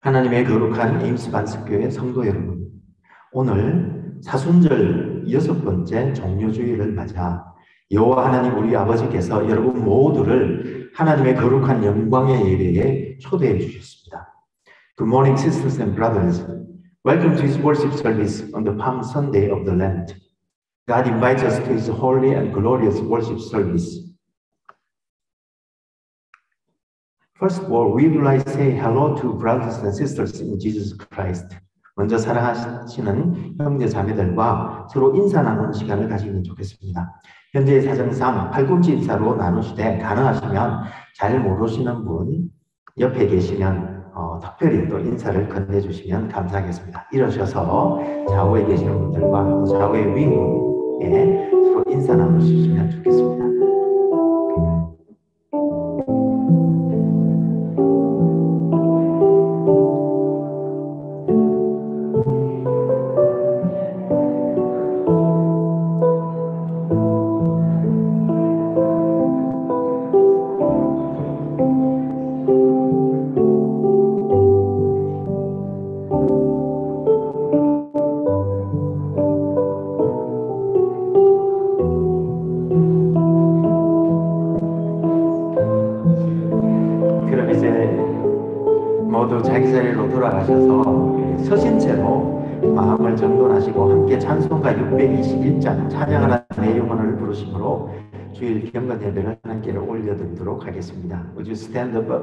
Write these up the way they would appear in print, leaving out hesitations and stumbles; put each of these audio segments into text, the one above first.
하나님의 거룩한 에임스 반석교회 성도 여러분, 오늘 사순절 6번째 종료주일을 맞아 여호와 하나님 우리 아버지께서 여러분 모두를 하나님의 거룩한 영광의 예배에 초대해 주셨습니다. Good morning, sisters and brothers. Welcome to His worship service on the Palm Sunday of the Lent. God invites us to His holy and glorious worship service. First of all, we would like to say hello to brothers and sisters in Jesus Christ. 먼저 사랑하시는 형제 자매들과 서로 인사 나누는 시간을 가지면 좋겠습니다. 현재의 사정상 팔꿈치 인사로 나누시되 가능하시면 잘 모르시는 분 옆에 계시면 특별히 또 인사를 건네주시면 감사하겠습니다. 일어서서 좌우에 계시는 분들과 또 좌우의 윙에 서로 인사 나누시면 좋겠습니다. 모두 자기 자리로 돌아가셔서 서신 채로 마음을 정돈하시고 함께 찬송가 621장 찬양하는 내용을 부르심으로 주일 경건 예배를 하나님께 올려드리도록 하겠습니다. Would you stand up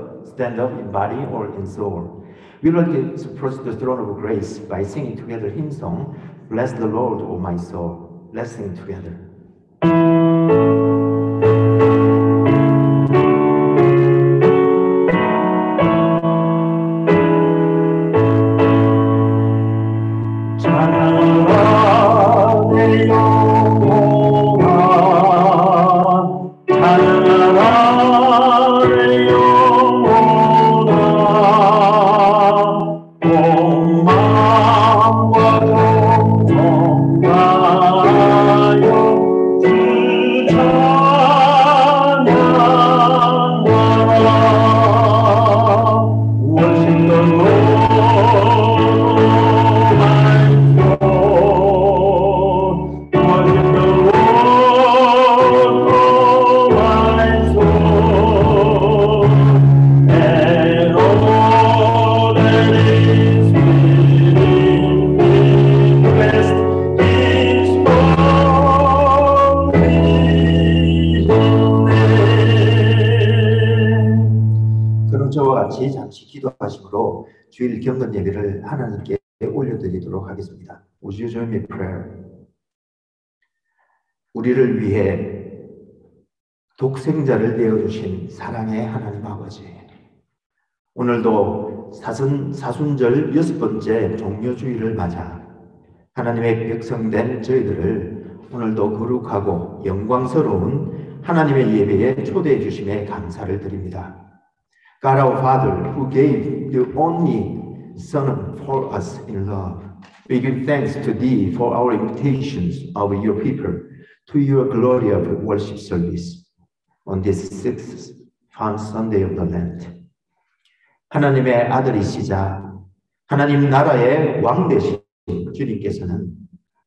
in body or in soul? We will approach the throne of grace by singing together hymn song, Bless the Lord, O my soul. Let's sing together. 잠시 기도하심으로 주일 경건 예배를 하나님께 올려드리도록 하겠습니다. Would you join me in prayer? 우리를 위해 독생자를 내어주신 사랑의 하나님 아버지, 오늘도 사순절 6번째 종료주일을 맞아 하나님의 백성된 저희들을 오늘도 거룩하고 영광스러운 하나님의 예배에 초대해 주심에 감사를 드립니다. God our Father, who gave the only Son for us in love, we give thanks to Thee for our invitations of your people to your glory of worship service on this sixth Palm Sunday of the Lent. 하나님의 아들이시자 하나님 나라의 왕 되신 주님께서는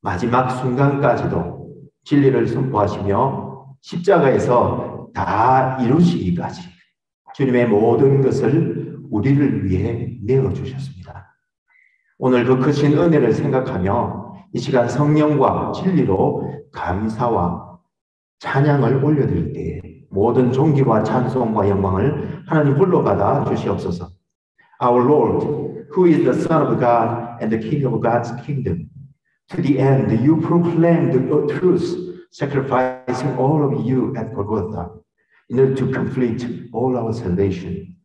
마지막 순간까지도 진리를 선포하시며 십자가에서 다 이루시기까지 주님의 모든 것을 우리를 위해 내어주셨습니다. 오늘 그 크신 은혜를 생각하며 이 시간 성령과 진리로 감사와 찬양을 올려드릴 때에 모든 존귀와 찬송과 영광을 하나님 홀로 받아 주시옵소서. Our Lord, who is the Son of God and the King of God's kingdom, to the end you proclaim the truth, sacrificing all of you at Golgotha, in order to complete all our salvation.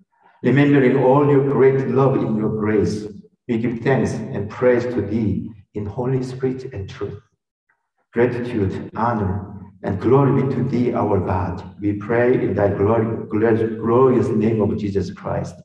Remembering all your great love in your grace, we give thanks and praise to Thee in Holy Spirit and truth. Gratitude, honor, and glory be to Thee, our God. We pray in Thy glorious name of Jesus Christ.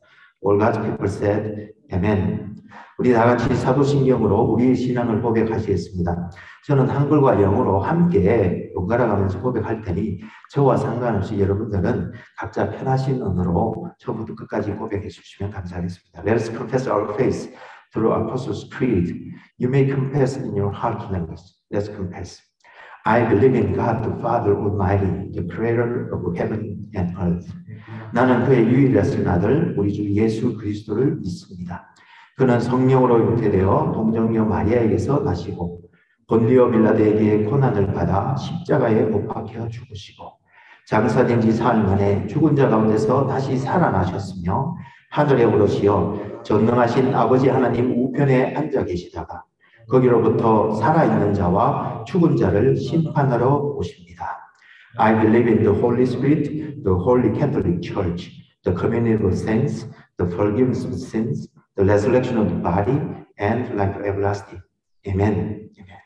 All God's people said, Amen. 우리 다 같이 사도신경으로 우리의 신앙을 고백하시겠습니다. 저는 한글과 영어로 함께 번갈아 가면서 고백할 테니 저와 상관없이 여러분들은 각자 편하신 언어로 처음부터 끝까지 고백해 주시면 감사하겠습니다. Let us confess our faith through Apostles' Creed. You may confess in your heart language. Let's confess. I believe in God the Father Almighty, the creator of heaven and earth. 나는 그의 유일하신 아들 우리 주 예수 그리스도를 믿습니다. 그는 성령으로 잉태되어 동정녀 마리아에게서 나시고 본디오 빌라도에게 고난을 받아 십자가에 못 박혀 죽으시고 장사된 지 사흘 만에 죽은 자 가운데서 다시 살아나셨으며 하늘에 오르시어 전능하신 아버지 하나님 우편에 앉아 계시다가 거기로부터 살아있는 자와 죽은 자를 심판하러 오십니다. I believe in the Holy Spirit, the Holy Catholic Church, the communion of saints, the forgiveness of sins, the resurrection of the body, and life everlasting. Amen. Amen.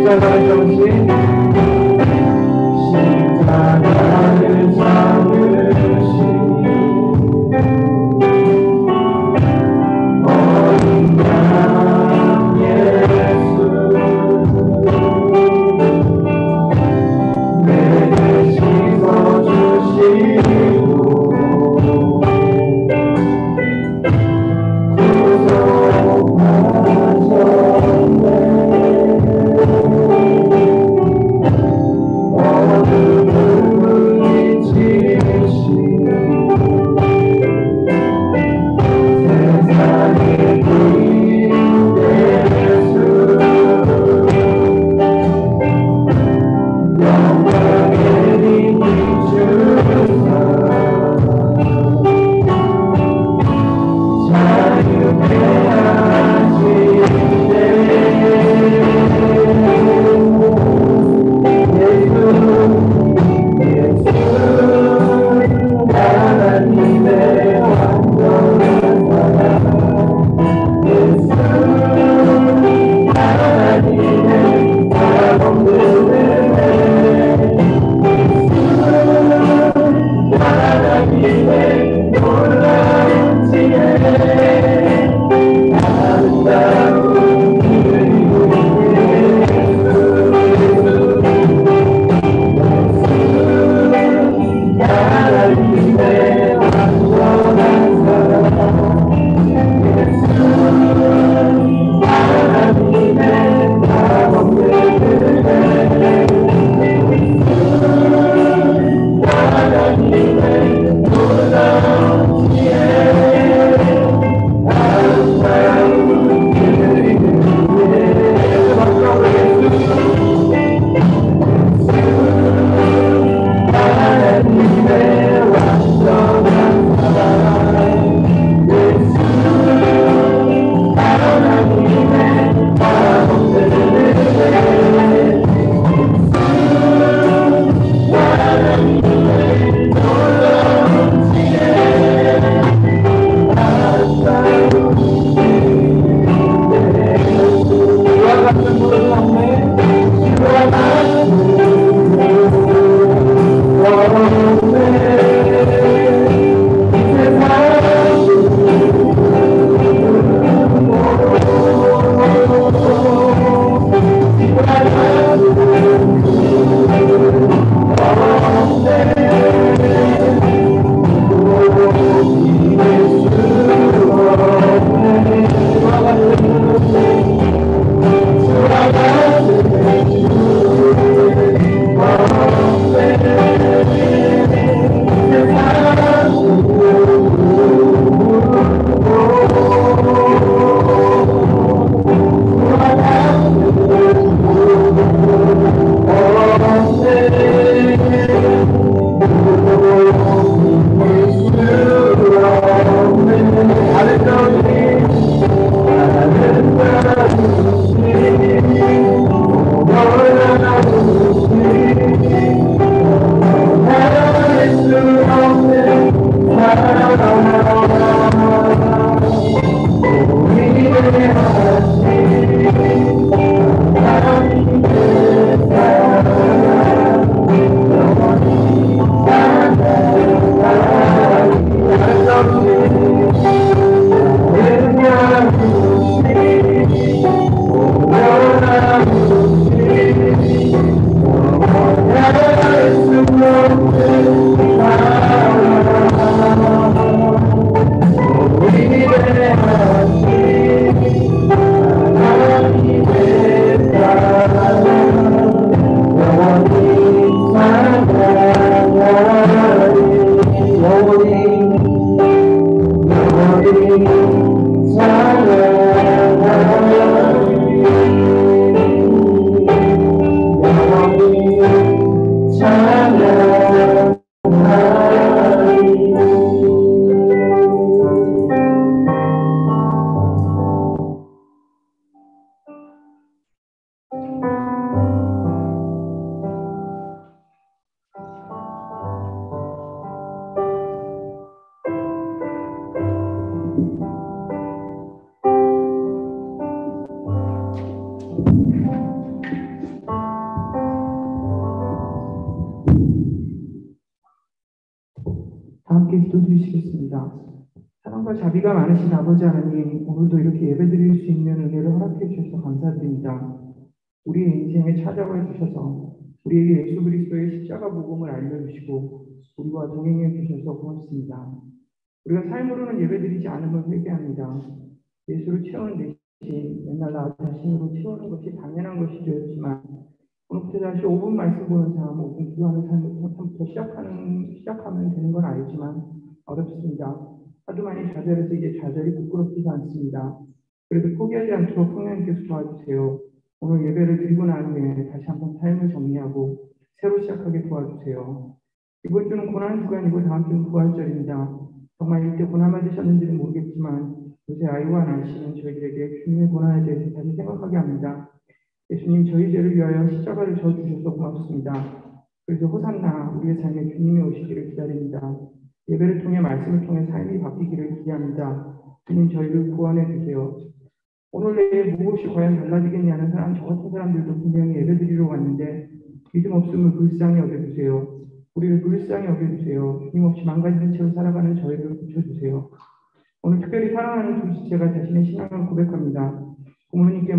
십자가의 정신, 십자가를 잡으신 어린 양 예수, 내게 씻어주시고 함께 기도드리시겠습니다. 사랑과 자비가 많으신 아버지 하나님, 오늘도 이렇게 예배드릴 수 있는 은혜를 허락해 주셔서 감사드립니다. 우리의 인생에 찾아와 주셔서 우리에게 예수 그리스도의 십자가 복음을 알려주시고 우리와 동행해 주셔서 고맙습니다. 우리가 삶으로는 예배드리지 않음을 회개합니다. 예수를 채우는 대신 맨날 나 자신으로 채우는 것이 당연한 것이 되었지만 오늘부터 다시 5분 말씀 보는 삶, 5분 기도하는 삶부터 시작하면 되는 건 알지만 어렵습니다. 하도 많이 좌절해서 이제 좌절이 부끄럽지도 않습니다. 그래도 포기하지 않도록 성령님께서 도와주세요. 오늘 예배를 드리고 난 후에 다시 한번 삶을 정리하고 새로 시작하게 도와주세요. 이번 주는 고난 주간이고 다음 주는 부활절입니다. 정말 이때 고난 받으셨는지는 모르겠지만 요새 아이와 날씨는 저희들에게 주님의 고난에 대해서 다시 생각하게 합니다. 예수님 저희 죄를 위하여 십자가를 져주셔서 고맙습니다. 그래서 호산나 우리의 삶에 주님이 오시기를 기다립니다. 예배를 통해 말씀을 통해 삶이 바뀌기를 기대합니다. 주님 저희를 구원해 주세요. 오늘 내일 무엇이 과연 달라지겠냐는 사람, 저 같은 사람들도 분명히 예배드리러 왔는데 믿음 없음을 불쌍히 여겨주세요. 우리를 불쌍히 여겨주세요. 주님 없이 망가진 채로 살아가는 저희를 고쳐주세요. 오늘 특별히 사랑하는 두 지체가 자신의 신앙을 고백합니다. 부모님께서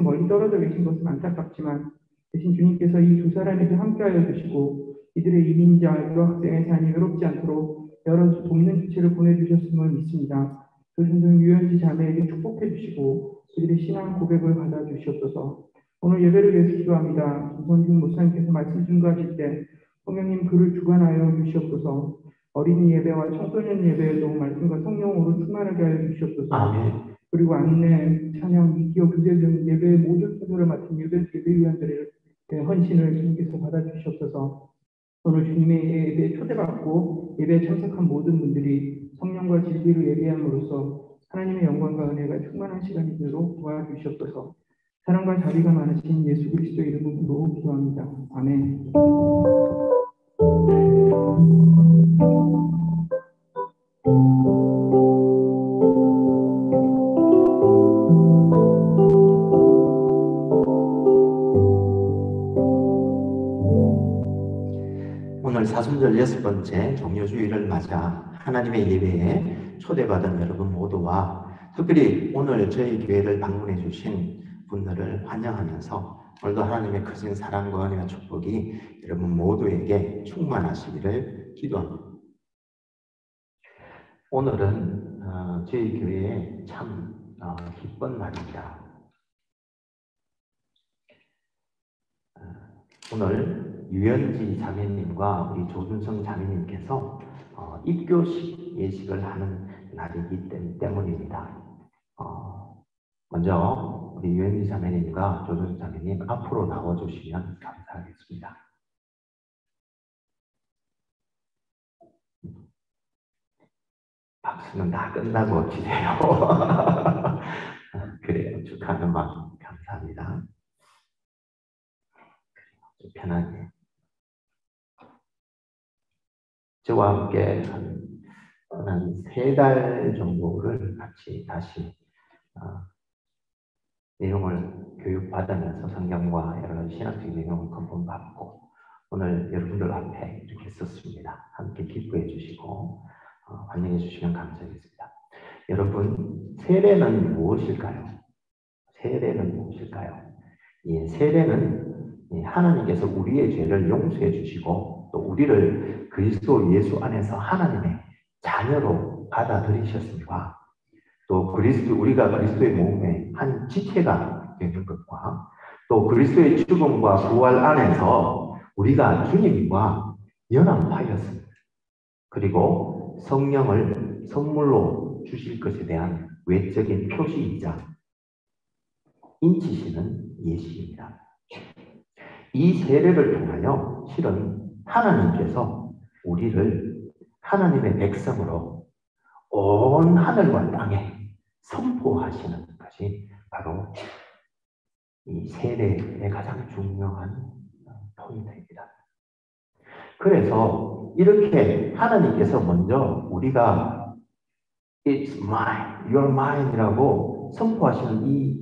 멀리 떨어져 계신 것은 안타깝지만 대신 주님께서 이 두 사람에게 함께하여 주시고 이들의 이민자, 유학생의 삶이 외롭지 않도록 여러 돕는 지체를 보내주셨음을 믿습니다. 조준성 유현지 자매에게 축복해 주시고 그들의 신앙 고백을 받아 주시옵소서. 오늘 예배를 위해서 기도합니다. 김선중 목사님께서 말씀 증거하실 때 성령님 그를 주관하여 주시옵소서. 어린이 예배와 청소년 예배에도 말씀과 성령으로 충만하게 하여 주시옵소서. 아멘. 그리고 안내, 찬양, 미디어, 교제 등 예배의 모든 순서를 맡은 예배위원들의 헌신을 주님께서 받아주시옵소서. 오늘 주님의 예배에 초대받고 예배에 참석한 모든 분들이 성령과 진리로 예배함으로써 하나님의 영광과 은혜가 충만한 시간이 되도록 도와주시옵소서. 사랑과 자비가 많으신 예수 그리스도 이름으로 기도합니다. 아멘. 오늘 사순절 6번째 종료주일을 맞아 하나님의 예배에 초대받은 여러분 모두와 특별히 오늘 저희 교회를 방문해 주신 분들을 환영하면서 오늘도 하나님의 크신 사랑과 은혜와 축복이 여러분 모두에게 충만하시기를 기도합니다. 오늘은 저희 교회에 참 기쁜 날입니다. 오늘 유현지 자매님과 우리 조준성 자매님께서 입교식 예식을 하는 날이기 때문입니다. 먼저 우리 유현지 자매님과 조준성 자매님 앞으로 나와주시면 감사하겠습니다. 박수는 다 끝나고 치세요. 그래요. 축하하는 마음 감사합니다. 좀 편하게. 저와 함께 한 3달 정도를 같이 다시 내용을 교육받으면서 성경과 여러 가지 신학적인 내용을 컨펌받고 오늘 여러분들 앞에 이렇게 썼습니다. 함께 기뻐해 주시고 환영해 주시면 감사하겠습니다. 여러분, 세례는 무엇일까요? 세례는 무엇일까요? 이 세례는 하나님께서 우리의 죄를 용서해 주시고 또 우리를 그리스도 예수 안에서 하나님의 자녀로 받아들이셨습니다. 또 우리가 그리스도의 몸의 한 지체가 되는 것과 또 그리스도의 죽음과 부활 안에서 우리가 주님과 연합하였습니다. 그리고 성령을 선물로 주실 것에 대한 외적인 표시이자 인치시는 예식입니다. 이 세례를 통하여 실은 하나님께서 우리를 하나님의 백성으로 온 하늘과 땅에 선포하시는 것이 바로 이 세례의 가장 중요한 포인트입니다. 그래서 이렇게 하나님께서 먼저 우리가 It's mine, you're mine 이라고 선포하시는 이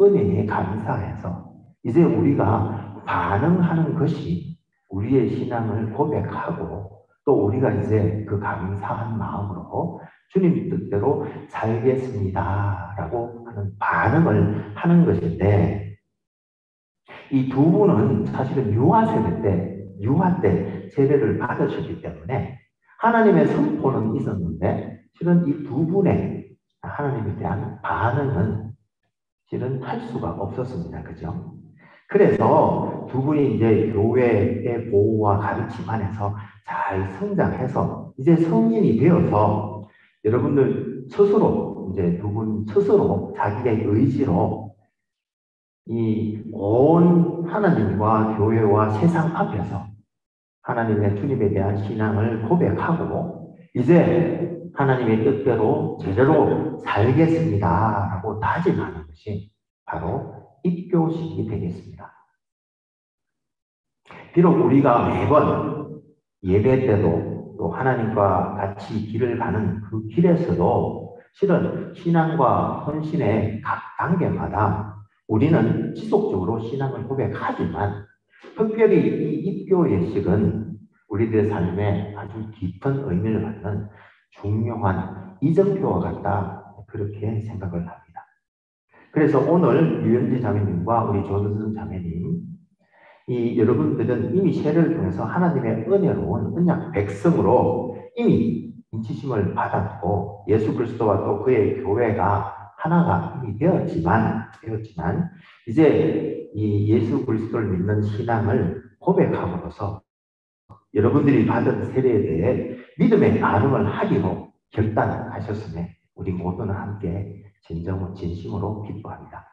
은혜에 감사해서 이제 우리가 반응하는 것이 우리의 신앙을 고백하고 또 우리가 이제 그 감사한 마음으로 주님 뜻대로 살겠습니다라고 하는 반응을 하는 것인데, 이 두 분은 사실은 유아 때 세례를 받으셨기 때문에 하나님의 선포는 있었는데 실은 이 두 분의 하나님에 대한 반응은 실은 할 수가 없었습니다. 그죠? 그래서 두 분이 이제 교회의 보호와 가르침 안에서 잘 성장해서 이제 성인이 되어서 여러분들 스스로 이제 두 분 스스로 자기의 의지로 이 온 하나님과 교회와 세상 앞에서 하나님의 주님에 대한 신앙을 고백하고 이제 하나님의 뜻대로 제대로 살겠습니다라고 다짐하는 것이 바로 입교식이 되겠습니다. 비록 우리가 매번 예배 때도 또 하나님과 같이 길을 가는 그 길에서도 실은 신앙과 헌신의 각 단계마다 우리는 지속적으로 신앙을 고백하지만 특별히 이 입교 예식은 우리들의 삶에 아주 깊은 의미를 갖는 중요한 이정표와 같다, 그렇게 생각을 합니다. 그래서 오늘 유현지 자매님과 우리 조선선 자매님, 이 여러분들은 이미 세례를 통해서 하나님의 은혜로운 언약 백성으로 이미 인치심을 받았고 예수 그리스도와 또 그의 교회가 하나가 이미 되었지만 이제 이 예수 그리스도를 믿는 신앙을 고백함으로써 여러분들이 받은 세례에 대해 믿음의 반응을 하기로 결단하셨음에 우리 모두는 함께 진심으로 기뻐합니다.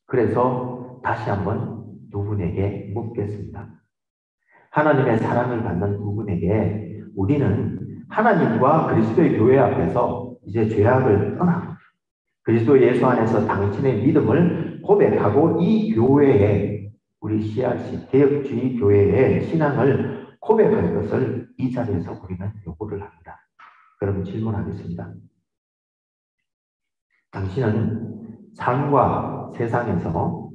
그래서 다시 한번 두 분에게 묻겠습니다. 하나님의 사랑을 받는 두 분에게 우리는 하나님과 그리스도의 교회 앞에서 이제 죄악을 떠나 그리스도 예수 안에서 당신의 믿음을 고백하고 이 교회에 우리 CRC 개혁주의 교회의 신앙을 고백할 것을 이 자리에서 우리는 요구를 합니다. 그럼 질문하겠습니다. 당신은 삶과 세상에서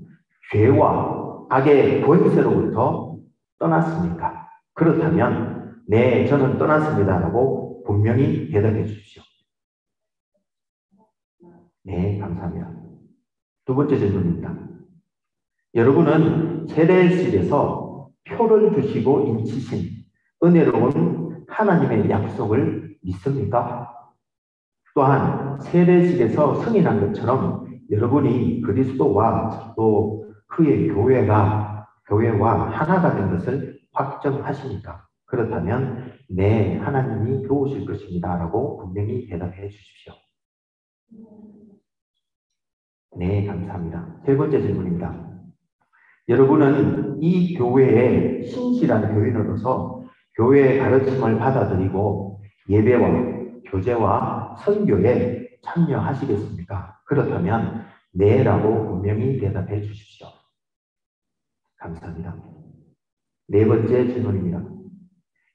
죄와 악의 권세로부터 떠났습니까? 그렇다면 네, 저는 떠났습니다라고 분명히 대답해 주십시오. 네, 감사합니다. 두 번째 질문입니다. 여러분은 세례식에서 표를 주시고 인치신 은혜로운 하나님의 약속을 믿습니까? 또한 세례식에서 승인한 것처럼 여러분이 그리스도와 또 그의 교회와 하나가 된 것을 확정하십니까? 그렇다면 네, 하나님이 도우실 것입니다 라고 분명히 대답해 주십시오. 네, 감사합니다. 세 번째 질문입니다. 여러분은 이 교회의 신실한 교인으로서 교회의 가르침을 받아들이고 예배와 교제와 선교에 참여하시겠습니까? 그렇다면 네라고 분명히 대답해 주십시오. 감사합니다. 네 번째 질문입니다.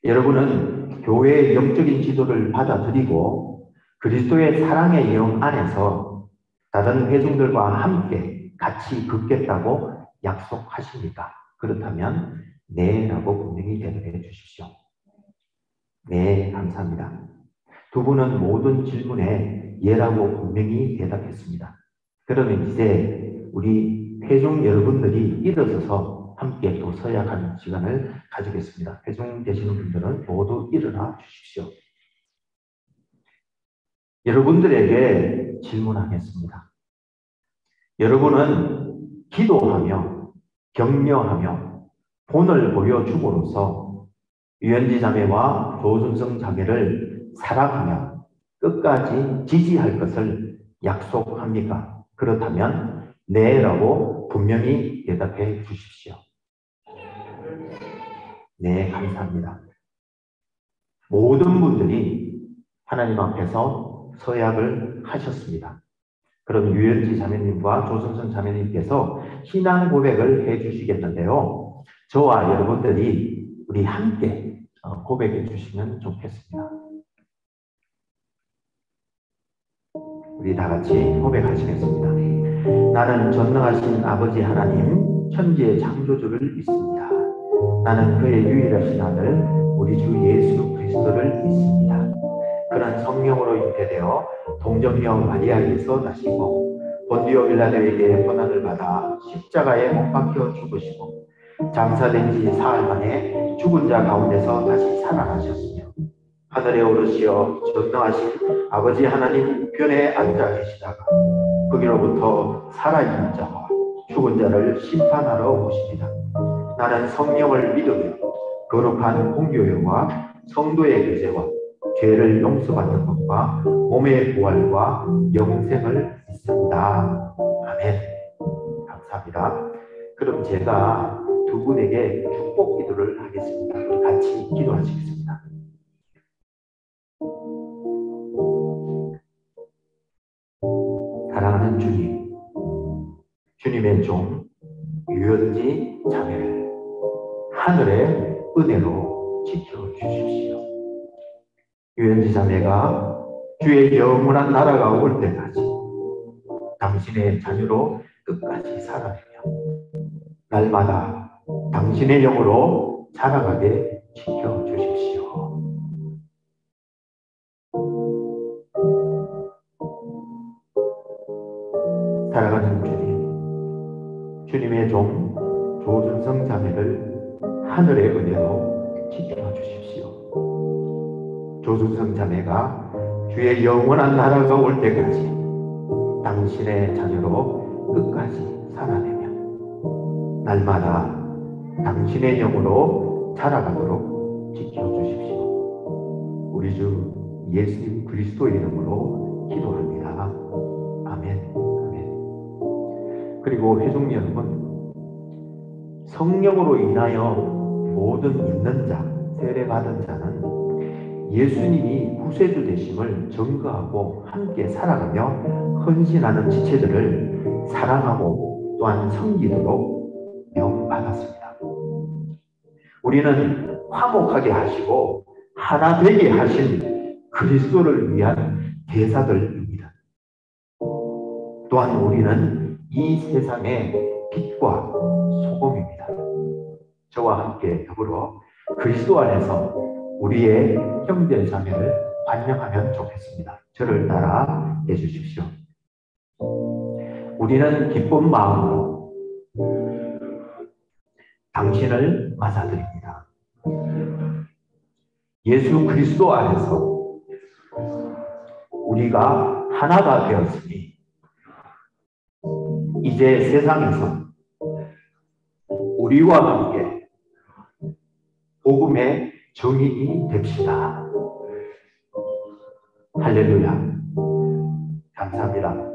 여러분은 교회의 영적인 지도를 받아들이고 그리스도의 사랑의 영 안에서 다른 회중들과 함께 같이 긋겠다고 약속하십니까? 그렇다면 네라고 분명히 대답해 주십시오. 네, 감사합니다. 두 분은 모든 질문에 예라고 분명히 대답했습니다. 그러면 이제 우리 회중 여러분들이 일어서서 함께 또 서약하는 시간을 가지겠습니다. 회중 되시는 분들은 모두 일어나 주십시오. 여러분들에게 질문하겠습니다. 여러분은 기도하며 격려하며 본을 보여줌으로써 유현지 자매와 조준성 자매를 사랑하며 끝까지 지지할 것을 약속합니까? 그렇다면 네라고 분명히 대답해 주십시오. 네, 감사합니다. 모든 분들이 하나님 앞에서 서약을 하셨습니다. 그럼 유현지 자매님과 조성선 자매님께서 신앙 고백을 해 주시겠는데요. 저와 여러분들이 우리 함께 고백해 주시면 좋겠습니다. 우리 다 같이 고백하시겠습니다. 나는 전능하신 아버지 하나님, 천지의 창조주를 믿습니다. 나는 그의 유일하신 아들 우리 주 예수 그리스도를 믿습니다. 그는 성령으로 잉태되어 동정녀 마리아에게서 나시고 본디오 빌라도에게 고난을 받아 십자가에 못 박혀 죽으시고 장사된 지 사흘 만에 죽은 자 가운데서 다시 살아나셨으며 하늘에 오르시어 전능하신 아버지 하나님 편에 앉아 계시다가 거기로부터 살아있는 자와 죽은 자를 심판하러 오십니다. 나는 성령을 믿으며 거룩한 공교회와 성도의 교제와 죄를 용서받는 것과 몸의 부활과 영생을 믿습니다. 아멘. 감사합니다. 그럼 제가 두 분에게 축복 기도를 하겠습니다. 우리 같이 기도하시겠습니다. 사랑하는 주님, 주님의 종 유현지 자매를 하늘의 은혜로 지켜주십시오. 유현지 자매가 주의 영원한 나라가 올 때까지 당신의 자녀로 끝까지 살아내며 날마다 당신의 영으로 자라가게 지켜주십시오. 사랑하는 주님, 주님의 종 조준성 자매를 하늘의 은혜로 지켜주십시오. 조준성 자매가 주의 영원한 나라가 올 때까지 당신의 자녀로 끝까지 살아내며 날마다 당신의 영으로 자라가도록 지켜주십시오. 우리 주 예수 그리스도의 이름으로 기도합니다. 아멘. 아멘. 그리고 회중 여러분, 성령으로 인하여 모든 믿는 자, 세례받은 자는 예수님이 구세주 되심을 증거하고 함께 살아가며 헌신하는 지체들을 사랑하고 또한 섬기도록 명받았습니다. 우리는 화목하게 하시고 하나 되게 하신 그리스도를 위한 대사들입니다. 또한 우리는 이 세상의 빛과 소금입니다. 저와 함께 더불어 그리스도 안에서 우리의 형제 자매를 환영하면 좋겠습니다. 저를 따라 해주십시오. 우리는 기쁜 마음으로 당신을 맞아드립니다. 예수 그리스도 안에서 우리가 하나가 되었으니 이제 세상에서 우리와 함께 복음의 증인이 됩시다. 할렐루야. 감사합니다.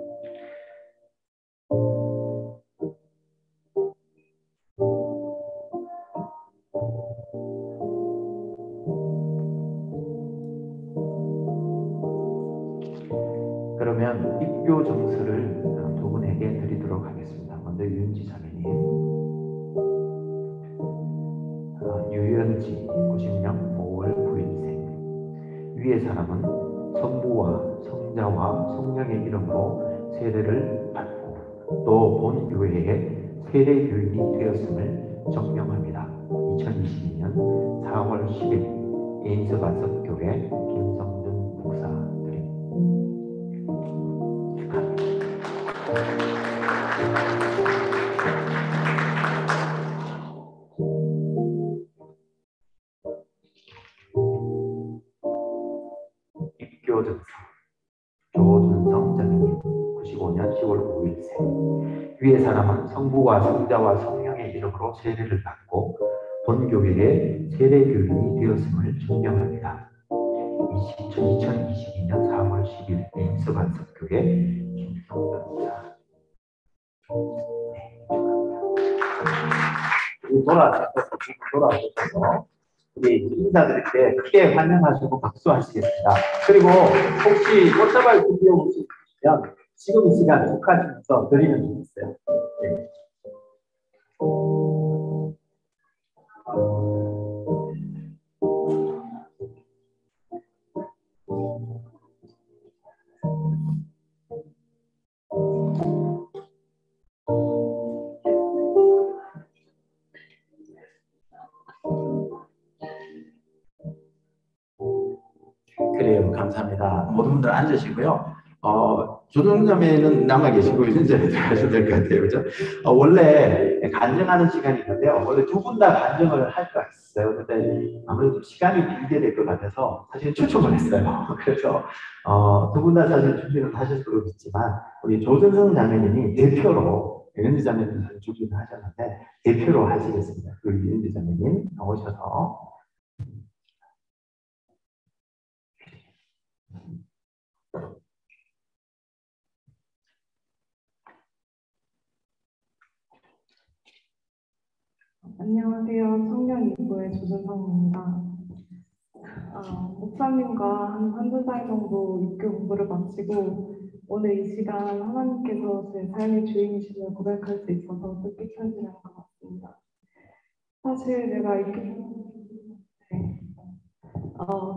그러면 입교 점수를 두 분에게 드리도록 하겠습니다. 먼저 유은지 자매님. 유현지 90년 5월 9일생. 위의 사람은 성부와 성자와 성령의 이름으로 세례를 받고 또 본 교회의 세례 교인이 되었음을 증명합니다. 2022년 4월 10일 에인스 반석교회 김성준 목사드립니다. 입교증서 조준성 자매님 95년 10월 5일생. 위의 사람은 성부와 성자와 성령의 이름으로 세례를 받고 본교회의 세례교인이 되었음을 증명합니다. 2022년 4월 10일 에인스 반석교회 김성준입니다. 돌아오셔서 우리 인사드릴 때 크게 환영하시고 박수하시겠습니다. 그리고 혹시 꽃다발 준비해 오시면 지금 이 시간 축하하시면서 드리면 좋겠어요. 네. 감사합니다. 모든 분들 앉으시고요. 조동자매는 남아 계시고 이제 들어가셔도 될 것 같아요. 그죠? 원래 간증하는 시간이 있는데요. 원래 두 분 다 간증을 할 것 같았어요. 근데 아무래도 시간이 길게 될 것 같아서 사실 추첨을 했어요. 그래서 두 분 다 사실 준비는 하실 수도 있지만 우리 조정성 자매님이 대표로 윤지 자매님 사실 준비를 하셨는데 대표로 하시겠습니다. 그 윤지 자매님 나오셔서 안녕하세요. 청년 이부의 조준성입니다. 목사님과 한두 달 정도 육교 공부를 마치고 오늘 이 시간 하나님께서 제 삶의 주인이심을 고백할 수 있어서 뜻깊은 것 같습니다. 사실 제가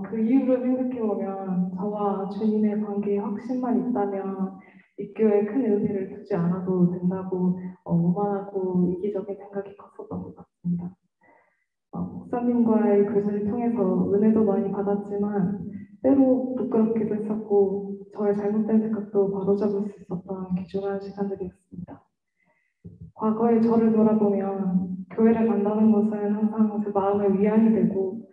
그 이유를 생각해보면 저와 주님의 관계에 확신만 있다면 입교에 큰 의미를 두지 않아도 된다고 오만하고 이기적인 생각이 컸었던 것 같습니다. 목사님과의 교제를 통해서 은혜도 많이 받았지만 때로 부끄럽기도 했었고 저의 잘못된 생각도 바로잡을 수 있었던 귀중한 시간들이었습니다. 과거의 저를 돌아보면 교회를 간다는 것은 항상 제 마음의 위안이 되고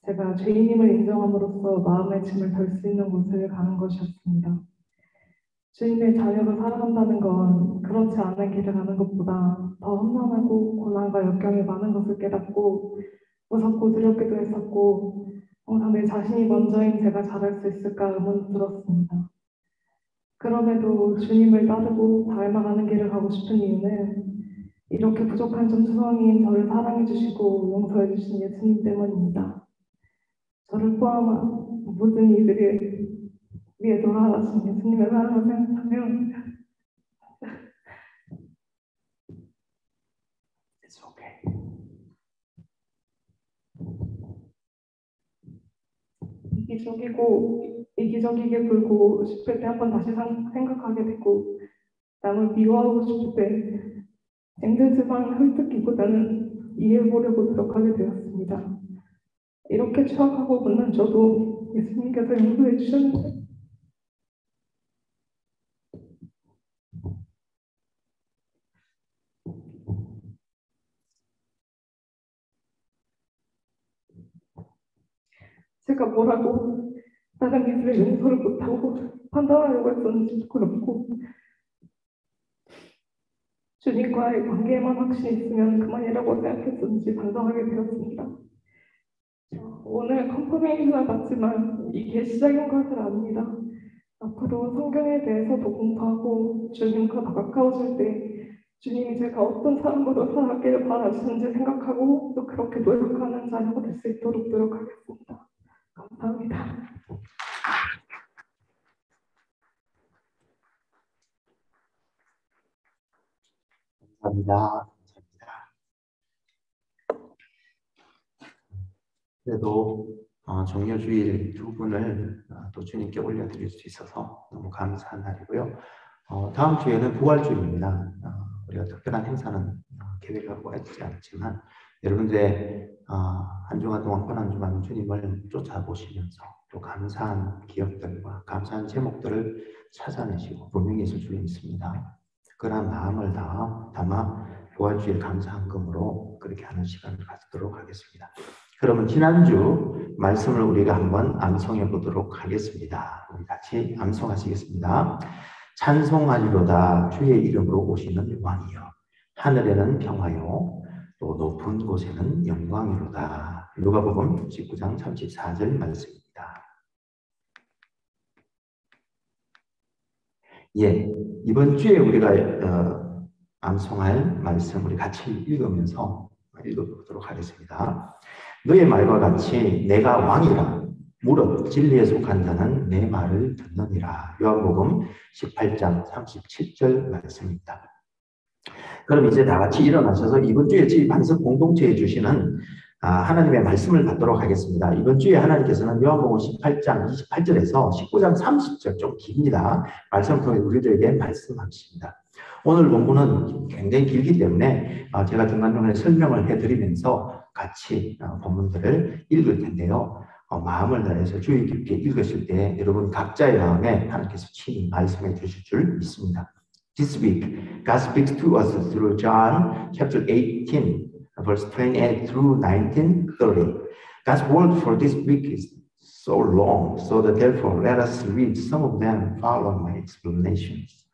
제가 죄인임을 인정함으로써 마음의 짐을 덜 수 있는 곳을 가는 것이었습니다. 주님의 자녀로 살아간다는 건 그렇지 않은 길을 가는 것보다 더 험난하고 고난과 역경이 많은 것을 깨닫고 무섭고 두렵기도 했었고 항상 내 자신이 먼저인 제가 잘할 수 있을까 의문이 들었습니다. 그럼에도 주님을 따르고 닮아가는 길을 가고 싶은 이유는 이렇게 부족한 점수성인 저를 사랑해 주시고 용서해 주신 예수님 때문입니다. 저를 포함한 모든 이들을 위에 돌아가신 예수님의 사랑을 생각하면 It's okay. 이기적이게 굴고 싶을 때 한번 다시 생각하게 되고 남을 미워하고 싶을 때 힘들지만 헐뜯기보다는 이해해보려고 노력하게 되었습니다. 이렇게 추악하고 못난 저도 예수님께서 용서해 주셨는데 제가 뭐라고 다른 이들의 용서를 못하고 판단하려고 했었는지 부끄럽고 주님과의 관계에만 확신이 있으면 그만이라고 생각했었는지 반성하게 되었습니다. 오늘 컨퍼메이션을 받지만 이게 시작인 것을 압니다. 앞으로 성경에 대해서 더 공부하고 주님과 더 가까워질 때 주님이 제가 어떤 사람으로 살아가기를 바라시는지 생각하고 또 그렇게 노력하는 자녀가 될 수 있도록 노력하겠습니다. 감사합니다. 감사합니다. 그래도 종료주일 두 분을 또 주님께 올려드릴 수 있어서 너무 감사한 날이고요. 다음 주에는 부활주일입니다. 우리가 특별한 행사는 계획하고 있지 않지만 여러분들의 한 주간 동안 고난 주간 주님을 쫓아보시면서 또 감사한 기억들과 감사한 제목들을 찾아내시고 분명히 있을 줄 믿습니다. 특별한 마음을 담아 부활주일 감사한금으로 그렇게 하는 시간을 갖도록 하겠습니다. 그러면 지난주 말씀을 우리가 한번 암송해 보도록 하겠습니다. 우리 같이 암송하시겠습니다. 찬송하리로다 주의 이름으로 오시는 왕이여 하늘에는 평화요 또 높은 곳에는 영광이로다. 누가복음 19장 34절 말씀입니다. 예, 이번 주에 우리가 암송할 말씀 우리 같이 읽으면서 읽어보도록 하겠습니다. 너의 말과 같이 내가 왕이라 무릇 진리에 속한 자는 내 말을 듣느니라. 요한복음 18장 37절 말씀입니다. 그럼 이제 다 같이 일어나셔서 이번 주에 저희 반석 공동체에 주시는 하나님의 말씀을 받도록 하겠습니다. 이번 주에 하나님께서는 요한복음 18장 28절에서 19장 30절 좀 깁니다. 말씀을 통해 우리들에게 말씀하십니다. 오늘 본문은 굉장히 길기 때문에 제가 중간중간에 설명을 해드리면서 같이 본문들을 읽을 텐데요. 마음을 다해서 주의 깊게 읽으실 때 여러분 각자의 마음에 하나님께서 친히 말씀해 주실 줄 믿습니다. This week, God speaks to us through John chapter 18, verse 28 through 19:30. God's word for this week is so long, so that therefore let us read some of them and follow my explanations.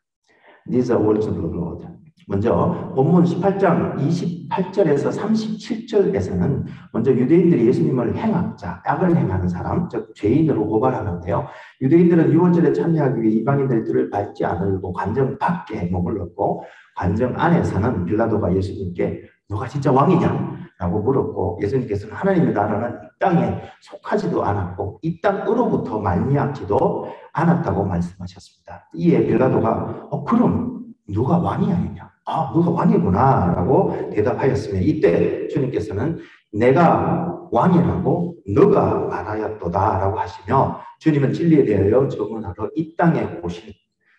These are words of the Lord. 먼저 본문 18장 28절에서 37절에서는 먼저 유대인들이 예수님을 행악자, 악을 행하는 사람, 즉 죄인으로 고발하는데요. 유대인들은 유월절에 참여하기 위해 이방인들의 뜰을 밟지 않으려고 관정 밖에 머물렀고 관정 안에서는 빌라도가 예수님께 너가 진짜 왕이냐? 라고 물었고 예수님께서는 하나님의 나라는 이 땅에 속하지도 않았고 이 땅으로부터 말미암지도 않았다고 말씀하셨습니다. 이에 빌라도가 그럼 누가 왕이 아니냐? 누가 왕이구나 라고 대답하였으며 이때 주님께서는 내가 왕이라고 너가 말하였도다 라고 하시며 주님은 진리에 대하여 증언하러 이 땅에 오신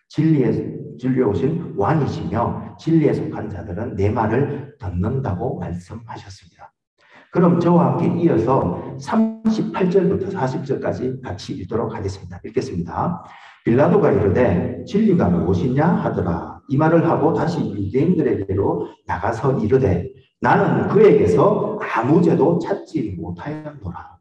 진리에 오신 왕이시며 진리에 속한 자들은 내 말을 듣는다고 말씀하셨습니다. 그럼 저와 함께 이어서 38절부터 40절까지 같이 읽도록 하겠습니다. 읽겠습니다. 빌라도가 이르되 진리가 무엇이냐 하더라. 이 말을 하고 다시 유대인들에게로 나가서 이르되 나는 그에게서 아무 죄도 찾지 못하였노라.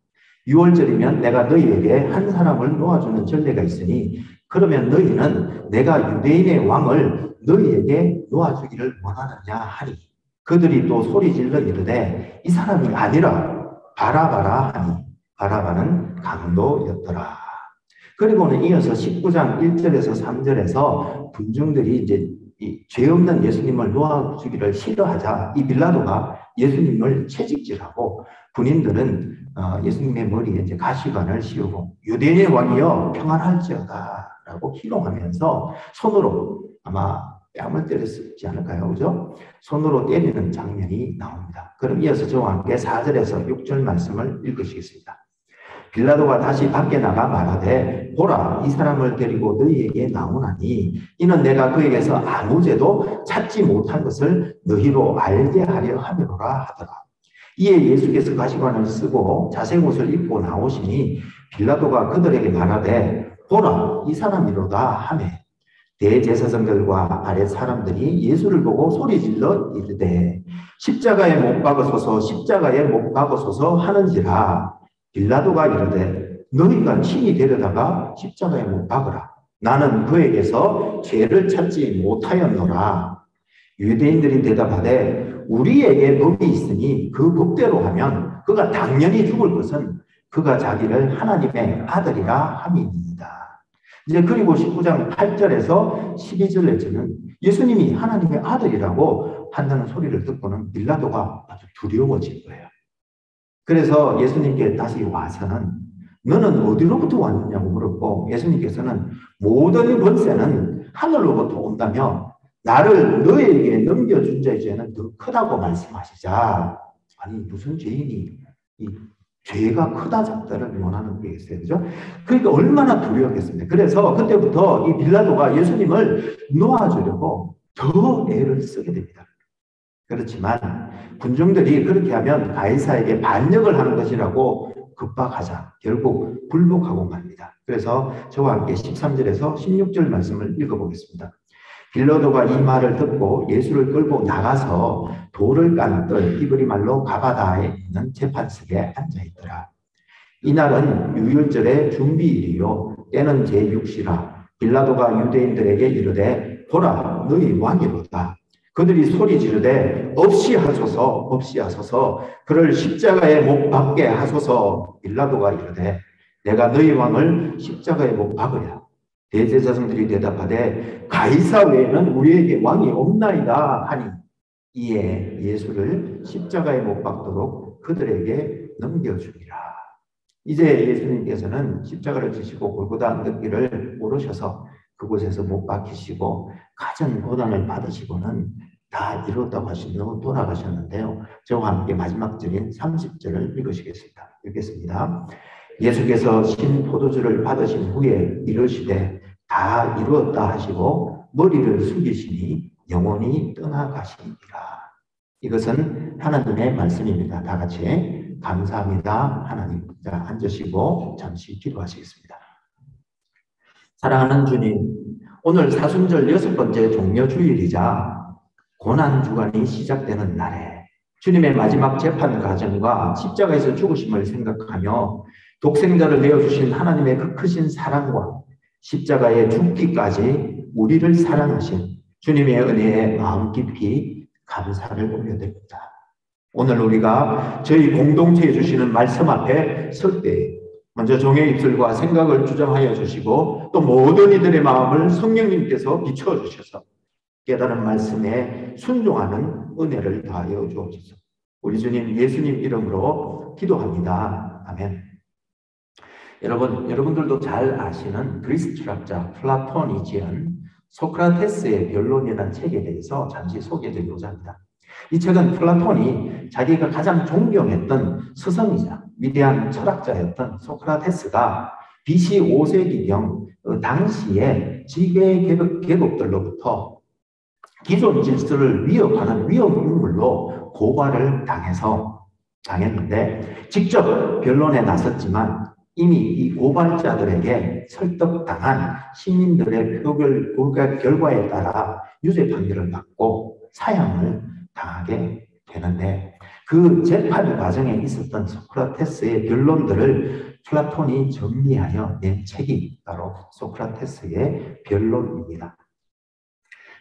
6월절이면 내가 너희에게 한 사람을 놓아주는 전례가 있으니 그러면 너희는 내가 유대인의 왕을 너희에게 놓아주기를 원하느냐 하니 그들이 또 소리질러 이르되 이 사람이 아니라 바라바라 하니 바라바는 강도였더라. 그리고는 이어서 19장 1절에서 3절에서 군중들이 이제 이 죄 없는 예수님을 놓아주기를 싫어하자 이 빌라도가 예수님을 채찍질하고 군인들은 예수님의 머리에 이제 가시관을 씌우고 유대인의 왕이여 평안할지어다 라고 희롱하면서 손으로 아마 뺨을 때렸지 않을까요? 그죠? 손으로 때리는 장면이 나옵니다. 그럼 이어서 저와 함께 4절에서 6절 말씀을 읽으시겠습니다. 빌라도가 다시 밖에 나가 말하되 보라 이 사람을 데리고 너희에게 나오나니 이는 내가 그에게서 아무 죄도 찾지 못한 것을 너희로 알게 하려 함이로라 하더라. 이에 예수께서 가시관을 쓰고 자색 옷을 입고 나오시니 빌라도가 그들에게 말하되 보라 이 사람이로다 하매 대제사장들과 아랫 사람들이 예수를 보고 소리질러 이르되 십자가에 못 박으소서 십자가에 못 박으소서 하는지라. 빌라도가 이르되 너희가 친히 데려다가 십자가에 못 박으라. 나는 그에게서 죄를 찾지 못하였노라. 유대인들이 대답하되 우리에게 법이 있으니 그 법대로 하면 그가 당연히 죽을 것은 그가 자기를 하나님의 아들이라 함이니이다. 이제 그리고 19장 8절에서 12절에서는 예수님이 하나님의 아들이라고 한다는 소리를 듣고는 빌라도가 아주 두려워진 거예요. 그래서 예수님께 다시 와서는 너는 어디로부터 왔느냐고 물었고 예수님께서는 모든 권세는 하늘로부터 온다며 나를 너에게 넘겨준 자의 죄는 더 크다고 말씀하시자. 아니 무슨 죄인이 이 죄가 크다 작다를 원하는 게 있어요. 그죠? 그러니까 얼마나 두려웠겠습니까? 그래서 그때부터 이 빌라도가 예수님을 놓아주려고 더 애를 쓰게 됩니다. 그렇지만 군중들이 그렇게 하면 가이사에게 반역을 하는 것이라고 급박하자 결국 불복하고 맙니다. 그래서 저와 함께 13절에서 16절 말씀을 읽어보겠습니다. 빌라도가 이 말을 듣고 예수를 끌고 나가서 돌을 깐 뜰 히브리 말로 가바다에 있는 재판석에 앉아있더라. 이날은 유월절의 준비일이요 때는 제6시라. 빌라도가 유대인들에게 이르되 보라 너희 왕이로다. 그들이 소리 지르되 없이 하소서 그를 십자가에 못 박게 하소서. 빌라도가 이르되 내가 너희 왕을 십자가에 못 박으랴. 대제사장들이 대답하되 가이사 외에는 우리에게 왕이 없나이다 하니 이에 예수를 십자가에 못 박도록 그들에게 넘겨주리라. 이제 예수님께서는 십자가를 지시고 골고다 언덕길을 오르셔서 그곳에서 못 박히시고 가전 고난을 받으시고는 다 이루었다고 하시며 돌아가셨는데요. 저와 함께 마지막 절인 30절을 읽으시겠습니다. 읽겠습니다. 예수께서 신 포도주를 받으신 후에 이르시되 다 이루었다 하시고 머리를 숙이시니 영원히 떠나가시니라. 이것은 하나님의 말씀입니다. 다 같이 감사합니다. 하나님. 자, 앉으시고 잠시 기도하시겠습니다. 사랑하는 주님, 오늘 사순절 6번째 종려주일이자 고난주간이 시작되는 날에 주님의 마지막 재판 과정과 십자가에서 죽으심을 생각하며 독생자를 내어주신 하나님의 그 크신 사랑과 십자가에 죽기까지 우리를 사랑하신 주님의 은혜에 마음 깊이 감사를 올려드립니다. 오늘 우리가 저희 공동체에 주시는 말씀 앞에 설 때 먼저 종의 입술과 생각을 주장하여 주시고 또 모든 이들의 마음을 성령님께서 비추어 주셔서 깨달은 말씀에 순종하는 은혜를 더하여 주옵소서. 우리 주님 예수님 이름으로 기도합니다. 아멘. 여러분들도 잘 아시는 그리스 철학자 플라톤이 지은 소크라테스의 변론이라는 책에 대해서 잠시 소개드리고자 합니다. 이 책은 플라톤이 자기가 가장 존경했던 스승이자 위대한 철학자였던 소크라테스가 BC 5세기경 당시의 지배 계급들로부터 기존 질서를 위협하는 위험 인물로 고발을 당했는데 직접 변론에 나섰지만 이미 이 고발자들에게 설득당한 시민들의 표결 결과에 따라 유죄 판결을 받고 사형을 당하게 되는데 그 재판 과정에 있었던 소크라테스의 변론들을 플라톤이 정리하여 낸 책이 바로 소크라테스의 변론입니다.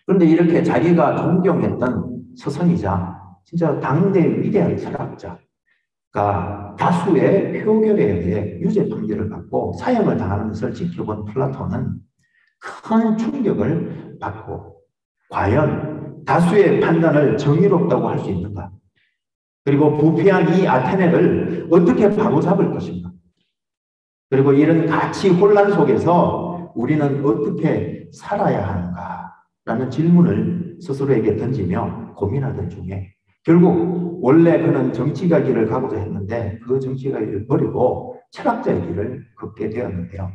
그런데 이렇게 자기가 존경했던 스승이자 진짜 당대 위대한 철학자가 다수의 표결에 의해 유죄 판결을 받고 사형을 당하는 것을 지켜본 플라톤은 큰 충격을 받고 과연 다수의 판단을 정의롭다고 할 수 있는가? 그리고 부패한 이 아테네를 어떻게 바로잡을 것인가? 그리고 이런 가치 혼란 속에서 우리는 어떻게 살아야 하는가? 라는 질문을 스스로에게 던지며 고민하던 중에 결국 원래 그는 정치가 길을 가고자 했는데 그 정치가 길을 버리고 철학자의 길을 걷게 되었는데요.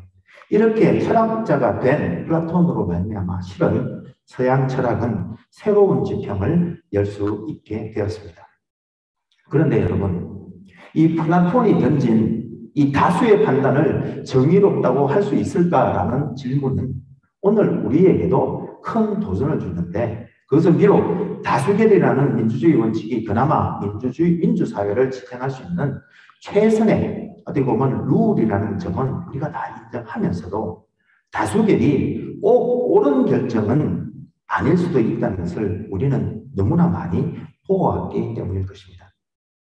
이렇게 철학자가 된 플라톤으로 말미암아 실은 서양 철학은 새로운 지평을 열 수 있게 되었습니다. 그런데 여러분, 이 플라톤이 던진 이 다수의 판단을 정의롭다고 할 수 있을까라는 질문은 오늘 우리에게도 큰 도전을 주는데 그것은 비록 다수결이라는 민주주의 원칙이 그나마 민주사회를 지탱할 수 있는 최선의 어떻게 보면 룰이라는 점은 우리가 다 인정하면서도 다수결이 꼭 옳은 결정은 아닐 수도 있다는 것을 우리는 너무나 많이 보아왔기 때문일 것입니다.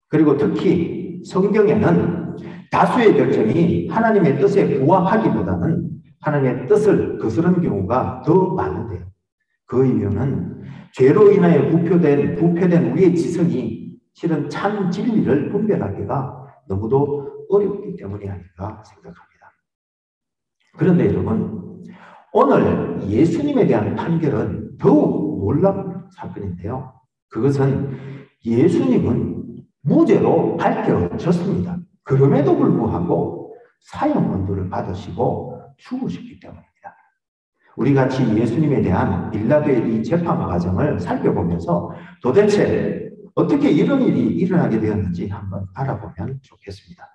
그리고 특히 성경에는 다수의 결정이 하나님의 뜻에 부합하기보다는 하나님의 뜻을 거스르는 경우가 더 많은데요. 그 이유는 죄로 인하여 부패된 우리의 지성이 실은 참 진리를 분별하기가 너무도 어렵기 때문이 아닌가 생각합니다. 그런데 여러분, 오늘 예수님에 대한 판결은 더욱 놀라운 사건인데요. 그것은 예수님은 무죄로 밝혀졌습니다. 그럼에도 불구하고 사형 언도를 받으시고 죽으셨기 때문입니다. 우리 같이 예수님에 대한 빌라도의 이 재판 과정을 살펴보면서 도대체 어떻게 이런 일이 일어나게 되었는지 한번 알아보면 좋겠습니다.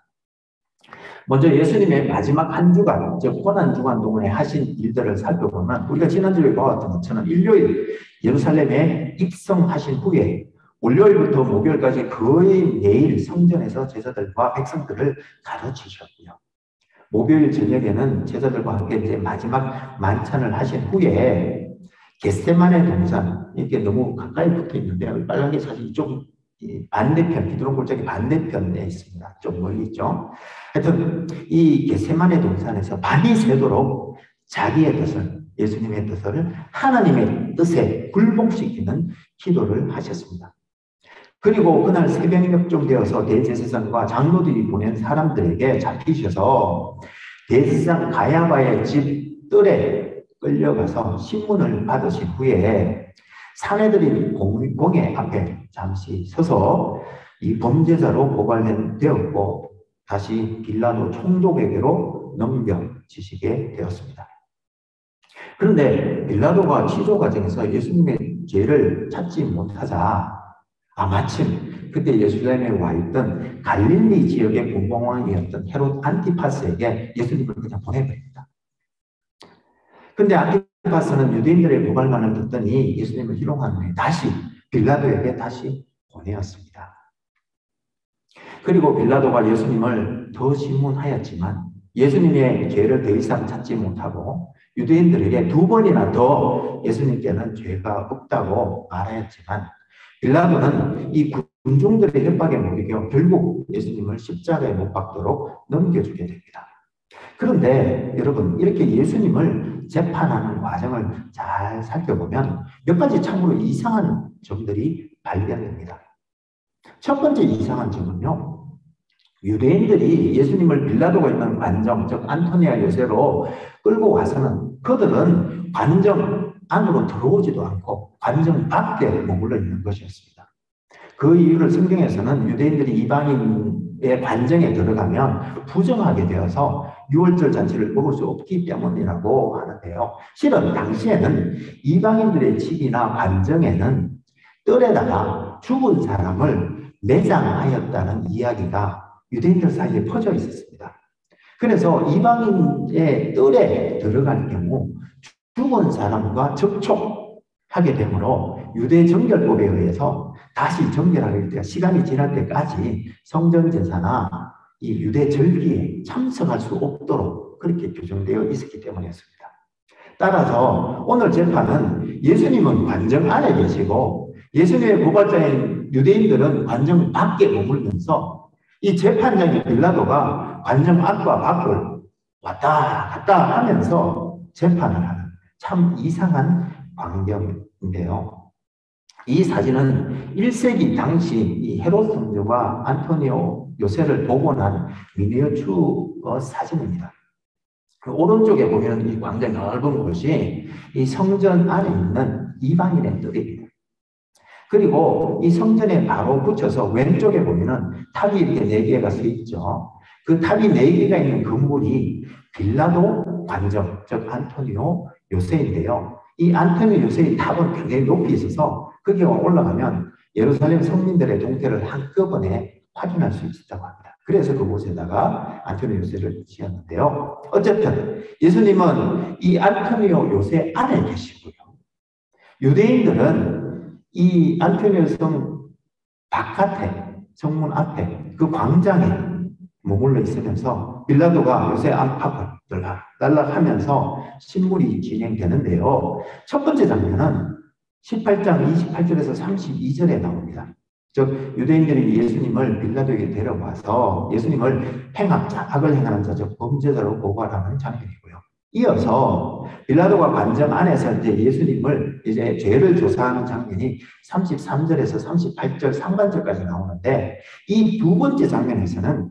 먼저 예수님의 마지막 한 주간, 즉 고난주간 동안에 하신 일들을 살펴보면 우리가 지난주에 보았던 것처럼 일요일 예루살렘에 입성하신 후에 월요일부터 목요일까지 거의 매일 성전에서 제자들과 백성들을 가르치셨고요. 목요일 저녁에는 제자들과 함께 이제 마지막 만찬을 하신 후에 겟세마네 동산, 이게 너무 가까이 붙어 있는데요. 빨간 게 사실 좀 반대편, 기드론 골짜기 반대편에 있습니다. 좀 멀리 있죠. 하여튼 이 겟세마네 동산에서 밤이 새도록 자기의 뜻을, 예수님의 뜻을 하나님의 뜻에 굴복시키는 기도를 하셨습니다. 그리고 그날 새벽녘쯤 되어서 대제사장과 장로들이 보낸 사람들에게 잡히셔서 대제사장 가야바의 집 뜰에 끌려가서 신문을 받으신 후에 사내들이 공회 앞에 잠시 서서 이 범죄자로 고발되었고 다시 빌라도 총독에게로 넘겨지시게 되었습니다. 그런데 빌라도가 취조 과정에서 예수님의 죄를 찾지 못하자 마침 그때 예루살렘에 와 있던 갈릴리 지역의 분봉왕이었던 헤롯 안티파스에게 예수님을 그냥 보내버립니다. 근데 안티파스는 유대인들의 고발만을 듣더니 예수님을 희롱한 후에 다시 빌라도에게 다시 보내었습니다. 그리고 빌라도가 예수님을 더 신문하였지만 예수님의 죄를 더 이상 찾지 못하고 유대인들에게 2번이나 더 예수님께는 죄가 없다고 말하였지만 빌라도는 이 군중들의 협박에 못 이겨 결국 예수님을 십자가에 못 박도록 넘겨주게 됩니다. 그런데 여러분, 이렇게 예수님을 재판하는 과정을 잘 살펴보면 몇 가지 참으로 이상한 점들이 발견됩니다. 첫 번째 이상한 점은요, 유대인들이 예수님을 빌라도가 있는 관정, 즉 안토니아 요새로 끌고 와서는 그들은 관정 안으로 들어오지도 않고 관정 밖에 머물러 있는 것이었습니다. 그 이유를 성경에서는 유대인들이 이방인의 관정에 들어가면 부정하게 되어서 유월절 잔치를 먹을 수 없기 때문이라고 하는데요. 실은 당시에는 이방인들의 집이나 관정에는 뜰에다가 죽은 사람을 매장하였다는 이야기가 유대인들 사이에 퍼져 있었습니다. 그래서 이방인의 뜰에 들어갈 경우 죽은 사람과 접촉하게 되므로 유대 정결법에 의해서 다시 정결하게 될 시간이 지날 때까지 성전 제사나 이 유대 절기에 참석할 수 없도록 그렇게 규정되어 있었기 때문이었습니다. 따라서 오늘 재판은 예수님은 관정 안에 계시고 예수님의 고발자인 유대인들은 관정 밖에 머물면서 이 재판장인 빌라도가 관정 안과 밖을 왔다 갔다 하면서 재판을 하는 참 이상한 광경인데요. 이 사진은 1세기 당시 이 헤롯 성조가 안토니오 요새를 복원한 미니어처 사진입니다. 그 오른쪽에 보이는 이 광장 넓은 곳이 이 성전 안에 있는 이방인의 뜰입니다. 그리고 이 성전에 바로 붙여서 왼쪽에 보면은 탑이 이렇게 4개가 서 있죠. 그 탑이 4개가 있는 건물이 빌라도 관정, 즉 안토니오 요새인데요. 이 안토니오 요새의 탑은 굉장히 높이 있어서 거기에 올라가면 예루살렘 성민들의 동태를 한꺼번에 확인할 수 있다고 합니다. 그래서 그곳에다가 안토니오 요새를 지었는데요. 어쨌든 예수님은 이 안토니오 요새 안에 계시고요. 유대인들은 이 안토니오 성 바깥에, 성문 앞에 그 광장에 머물러 있으면서 빌라도가 요새 안팎을 들락달락하면서 신문이 진행되는데요. 첫 번째 장면은 18장 28절에서 32절에 나옵니다. 즉 유대인들이 예수님을 빌라도에게 데려와서 예수님을 악을 행하는 자, 즉 범죄자로 고발하는 장면이고요. 이어서 빌라도가 관정 안에서 이제 예수님을 이제 죄를 조사하는 장면이 33절에서 38절 상반절까지 나오는데 이 2번째 장면에서는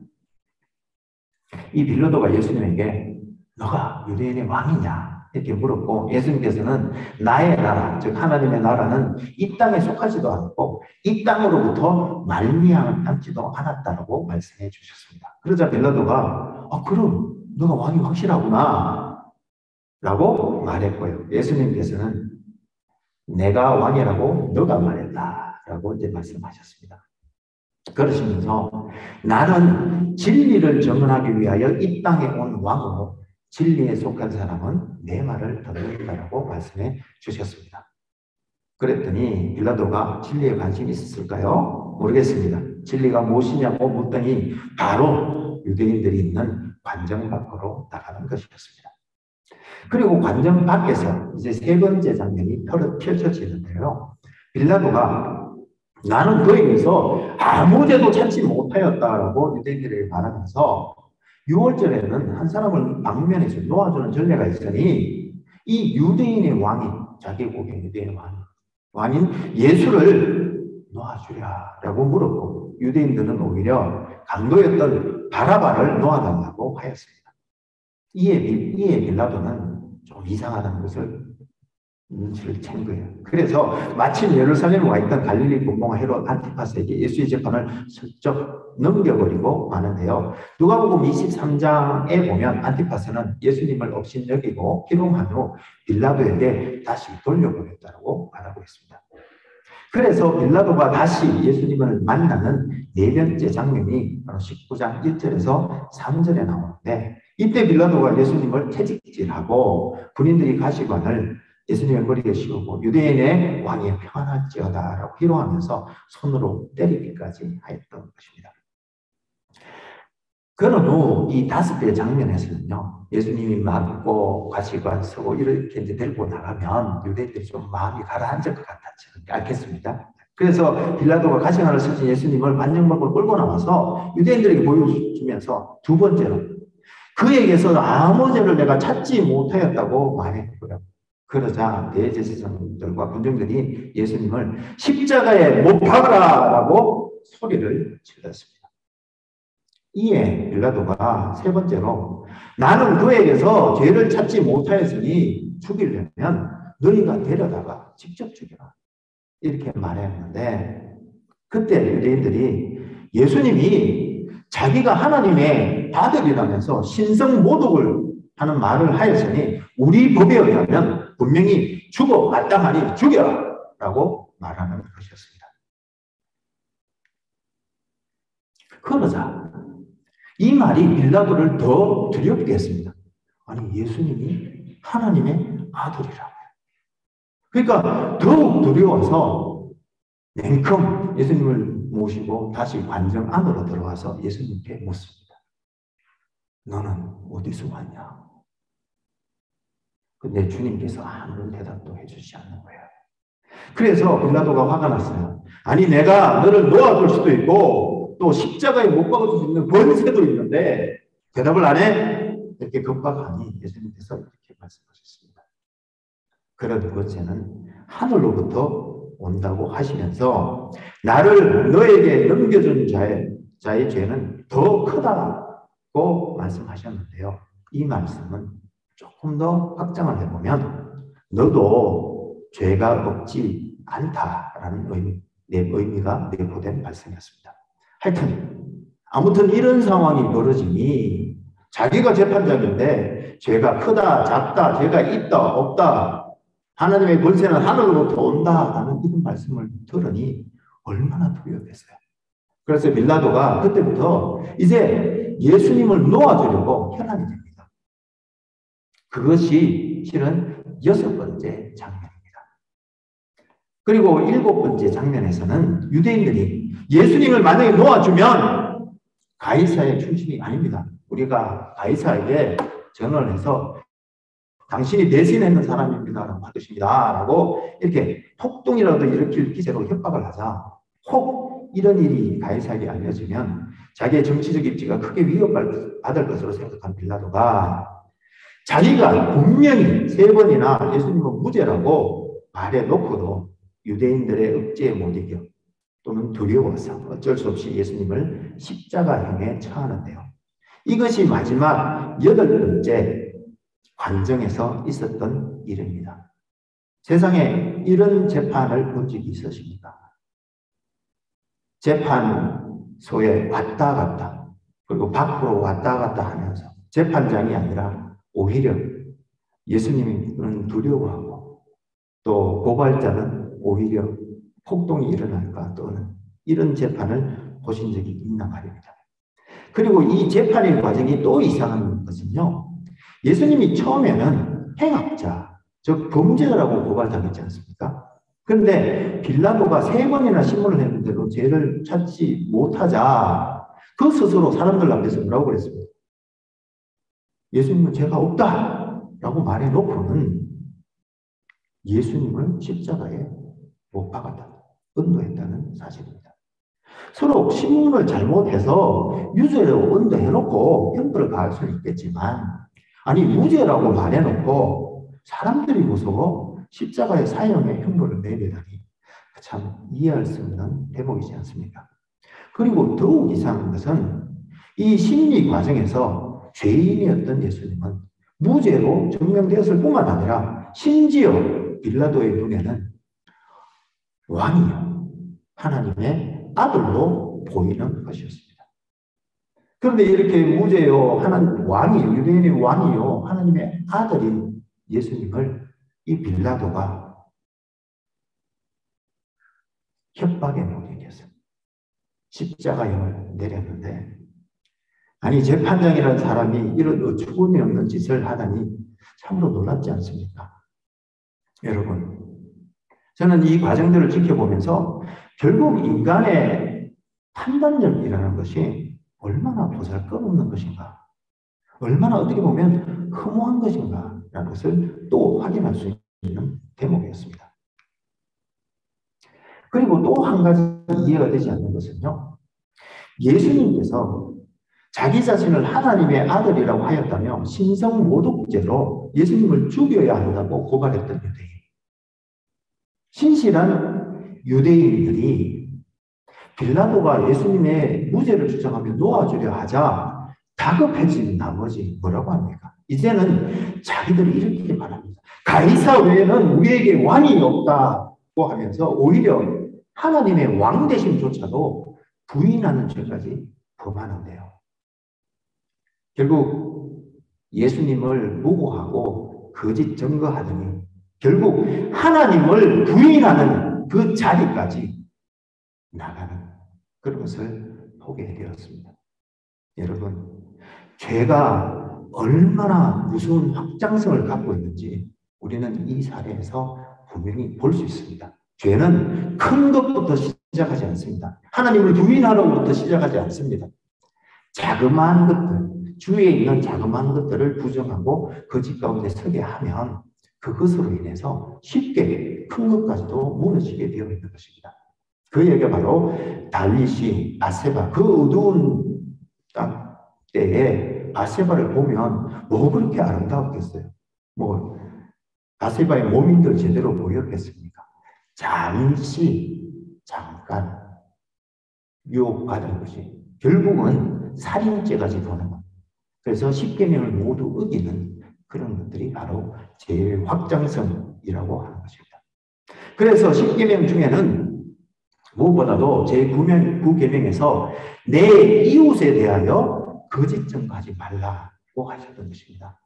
이 빌라도가 예수님에게 너가 유대인의 왕이냐 이렇게 물었고 예수님께서는 나의 나라, 즉 하나님의 나라는 이 땅에 속하지도 않고 이 땅으로부터 말미암지도 않았다고 말씀해 주셨습니다. 그러자 빌라도가 그럼 너가 왕이 확실하구나 라고 말했고요. 예수님께서는 내가 왕이라고 너가 말했다 라고 이제 말씀하셨습니다. 그러시면서 나는 진리를 정언하기 위하여 이 땅에 온 왕으로 진리에 속한 사람은 내 말을 듣는다라고 말씀해 주셨습니다. 그랬더니 빌라도가 진리에 관심이 있었을까요? 모르겠습니다. 진리가 무엇이냐고 묻더니 바로 유대인들이 있는 관정 밖으로 나가는 것이었습니다. 그리고 관정 밖에서 이제 3번째 장면이 펼쳐지는데요. 빌라도가 나는 그에 의해서 아무 죄도 찾지 못하였다라고 유대인들에게 말하면서 6월절에는 한 사람을 방면에서 놓아주는 전례가 있으니 이 유대인의 왕이 자기 고객 유대인의 왕인 예수를 놓아주랴라고 물었고 유대인들은 오히려 강도였던 바라바를 놓아달라고 하였습니다. 이에 빌라도는 좀 이상하다는 것을 눈치를 챈 거예요. 그래서 마침 예루살렘에 와 있던 갈릴리 분봉 헤롯 안티파스에게 예수의 재판을 슬쩍 넘겨버리고 마는데요. 누가복음 23장에 보면 안티파스는 예수님을 업신여기고 희롱한 후 빌라도에게 다시 돌려보냈다고 말하고 있습니다. 그래서 빌라도가 다시 예수님을 만나는 네 번째 장면이 바로 19장 1절에서 3절에 나오는데, 이때 빌라도가 예수님을 채찍질하고 군인들이 가시관을 예수님의 머리에 씌우고 유대인의 왕이 평안할지어다라고 기도하면서 손으로 때리기까지 하였던 것입니다. 그런 후 이 5개 장면에서는요, 예수님이 맞고 가시관 서고 이렇게 이제 데리고 나가면 유대인들이 좀 마음이 가라앉을 것 같았지 않겠습니까? 그래서 빌라도가 가시관을 쓰신 예수님을 관정막으로 끌고 나와서 유대인들에게 보여주면서 두 번째로 그에게서 아무 죄를 내가 찾지 못하였다고 말했고요. 그러자 대제사장들과 군중들이 예수님을 십자가에 못 박아라라고 소리를 질렀습니다. 이에 빌라도가 세 번째로 나는 그에게서 죄를 찾지 못하였으니 죽이려면 너희가 데려다가 직접 죽여라 이렇게 말했는데, 그때 유대인들이 예수님이 자기가 하나님의 아들이라면서 신성모독을 하는 말을 하였으니 우리 법에 의하면 분명히 죽어 마땅하니 죽여라 라고 말하는 것이었습니다. 그러자 이 말이 빌라도를 더 두렵게 했습니다. 아니, 예수님이 하나님의 아들이라고요. 그러니까 더욱 두려워서 냉큼 예수님을 모시고 다시 관정 안으로 들어와서 예수님께 묻습니다. 너는 어디서 왔냐? 근데 주님께서 아무런 대답도 해주지 않는 거예요. 그래서 빌라도가 화가 났어요. 아니, 내가 너를 놓아줄 수도 있고 또 십자가에 못 박아줄 수 있는 권세도 있는데 대답을 안 해? 이렇게 겁박하니 예수님께서 이렇게 말씀하셨습니다. 그런 권세는 하늘로부터 온다고 하시면서 나를 너에게 넘겨준 자의 죄는 더 크다고 말씀하셨는데요. 이 말씀은 조금 더 확장을 해보면 너도 죄가 없지 않다라는 의미가 내포된 말씀이었습니다. 하여튼 아무튼 이런 상황이 벌어지니 자기가 재판장인데 죄가 크다 작다 죄가 있다 없다 하나님의 권세는 하늘로부터 온다라는 이런 말씀을 들으니 얼마나 두려웠겠어요. 그래서 빌라도가 그때부터 이제 예수님을 놓아주려고 혈안이 됩니다. 그것이 실은 6번째 장면입니다. 그리고 7번째 장면에서는 유대인들이 예수님을 만약에 놓아주면 가이사의 출신이 아닙니다. 우리가 가이사에게 전언을 해서 당신이 대신했는 사람입니다 라고 하듯입니다 라고 이렇게 폭동이라도 일으킬 기세로 협박을 하자 혹 이런 일이 가이사에게 알려지면 자기의 정치적 입지가 크게 위협받을 것으로 생각한 빌라도가 자기가 분명히 3번이나 예수님은 무죄라고 말해놓고도 유대인들의 억제에 못 이겨 또는 두려워서 어쩔 수 없이 예수님을 십자가형에 처하는데요. 이것이 마지막 8번째 관정에서 있었던 일입니다. 세상에 이런 재판을 본 적이 있으십니까? 재판소에 왔다 갔다 그리고 밖으로 왔다 갔다 하면서 재판장이 아니라 오히려 예수님은 두려워하고 또 고발자는 오히려 폭동이 일어날까 또는 이런 재판을 보신 적이 있나 말입니다. 그리고 이 재판의 과정이 또 이상한 것은요. 예수님이 처음에는 행악자, 즉 범죄자라고 고발당했지 않습니까? 그런데 빌라도가 3번이나 신문을 했는데도 죄를 찾지 못하자 그 스스로 사람들 앞에서 뭐라고 그랬습니까? 예수님은 죄가 없다라고 말해놓고는 예수님을 십자가에 못 박았다, 은도했다는 사실입니다. 서로 신문을 잘못해서 유죄로 은도해놓고 형벌을 가할 수는 있겠지만 아니 무죄라고 말해놓고 사람들이 무서워 십자가의 사형의 형벌을 내리다니 참 이해할 수 없는 대목이지 않습니까? 그리고 더욱 이상한 것은 이 심리 과정에서 죄인이었던 예수님은 무죄로 증명되었을 뿐만 아니라 심지어 빌라도의 눈에는 왕이요 하나님의 아들로 보이는 것이었습니다. 그런데 이렇게 무죄요 하나님 왕이요 유대인의 왕이요 하나님의 아들인 예수님을 이 빌라도가 협박의 목적이었어요. 십자가형을 내렸는데, 아니 재판장이라는 사람이 이런 어처구니 없는 짓을 하다니 참으로 놀랍지 않습니까? 여러분, 저는 이 과정들을 지켜보면서 결국 인간의 판단력이라는 것이 얼마나 보잘것없는 것인가, 얼마나 어떻게 보면 허무한 것인가 라는 것을 또 확인할 수 있는 대목이었습니다. 그리고 또 한 가지 이해가 되지 않는 것은요, 예수님께서 자기 자신을 하나님의 아들이라고 하였다며 신성모독죄로 예수님을 죽여야 한다고 고발했던 유대인. 신실한 유대인들이 빌라도가 예수님의 무죄를 주장하며 놓아주려 하자 다급해진 나머지 뭐라고 합니까? 이제는 자기들이 이렇게 말합니다. 가이사 외에는 우리에게 왕이 없다고 하면서 오히려 하나님의 왕 되심조차도 부인하는 죄까지 범하는데요. 결국 예수님을 무고하고 거짓 증거하더니 결국 하나님을 부인하는 그 자리까지 나가는 그런 것을 보게 되었습니다. 여러분, 죄가 얼마나 무서운 확장성을 갖고 있는지 우리는 이 사례에서 분명히 볼 수 있습니다. 죄는 큰 것부터 시작하지 않습니다. 하나님을 부인하려고부터 시작하지 않습니다. 자그마한 것들, 주위에 있는 자그마한 것들을 부정하고 거짓 가운데 서게 하면 그것으로 인해서 쉽게 큰 것까지도 무너지게 되어 있는 것입니다. 그 얘기가 바로 다윗이 바세바, 그 어두운 땅 때에 바세바를 보면 뭐 그렇게 아름다웠겠어요? 뭐 바세바의 몸인들 제대로 보였겠습니까? 잠깐 유혹받은 것이 결국은 살인죄까지 도는 것. 그래서 십계명을 모두 어기는 그런 것들이 바로 죄의 확장성이라고 하는 것입니다. 그래서 십계명 중에는 무엇보다도 제9계명에서 내 이웃에 대하여 거짓 증거하지 말라고 하셨던 것입니다.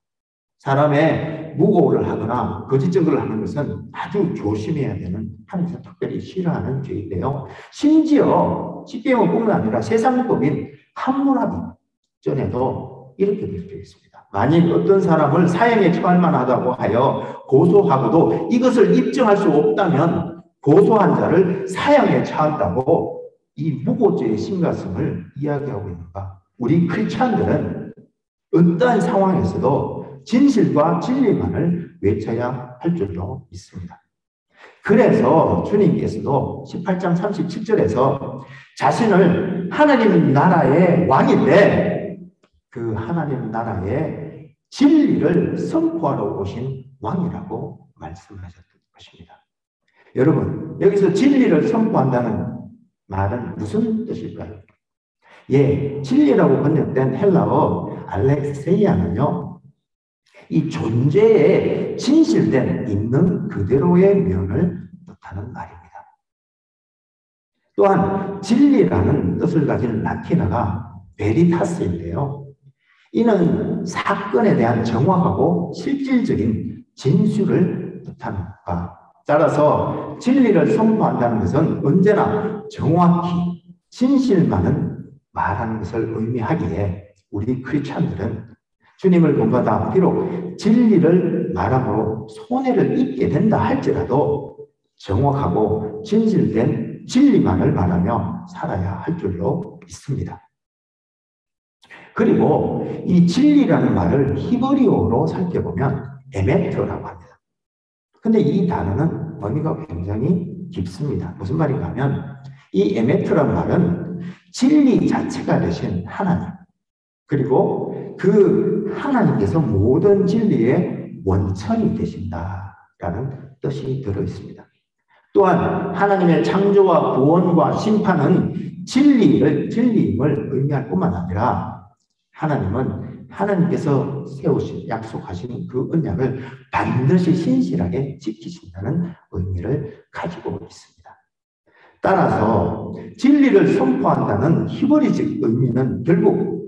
사람의 무고를 하거나 거짓 증거를 하는 것은 아주 조심해야 되는, 하나님께서 특별히 싫어하는 죄인데요. 심지어 십계명뿐만 아니라 세상법인 함무라비전에도 이렇게 되어 있습니다. 만일 어떤 사람을 사형에 처할 만하다고 하여 고소하고도 이것을 입증할 수 없다면 고소한 자를 사형에 처한다고 이 무고죄의 심각성을 이야기하고 있는가? 우리 크리스찬들은 어떠한 상황에서도 진실과 진리만을 외쳐야 할 줄로 믿습니다. 그래서 주님께서도 18장 37절에서 자신을 하나님 나라의 왕인데 그 하나님 나라의 진리를 선포하러 오신 왕이라고 말씀하셨던 것입니다. 여러분, 여기서 진리를 선포한다는 말은 무슨 뜻일까요? 예, 진리라고 번역된 헬라어 알렉세이아는요, 이 존재의 진실된 있는 그대로의 면을 뜻하는 말입니다. 또한 진리라는 뜻을 가진 라틴어가 베리타스인데요. 이는 사건에 대한 정확하고 실질적인 진술을 뜻하는 바. 따라서 진리를 선포한다는 것은 언제나 정확히 진실만은 말하는 것을 의미하기에 우리 크리스찬들은 주님을 본받아 비록 진리를 말함으로 손해를 입게 된다 할지라도 정확하고 진실된 진리만을 말하며 살아야 할 줄로 믿습니다. 그리고 이 진리라는 말을 히브리어로 살펴보면 에메트라고 합니다. 근데 이 단어는 의미가 굉장히 깊습니다. 무슨 말인가 하면 이 에메트라는 말은 진리 자체가 되신 하나님, 그리고 그 하나님께서 모든 진리의 원천이 되신다라는 뜻이 들어 있습니다. 또한 하나님의 창조와 구원과 심판은 진리임을 의미할 뿐만 아니라 하나님께서 세우신 약속하신 그 언약을 반드시 신실하게 지키신다는 의미를 가지고 있습니다. 따라서 진리를 선포한다는 히브리적 의미는 결국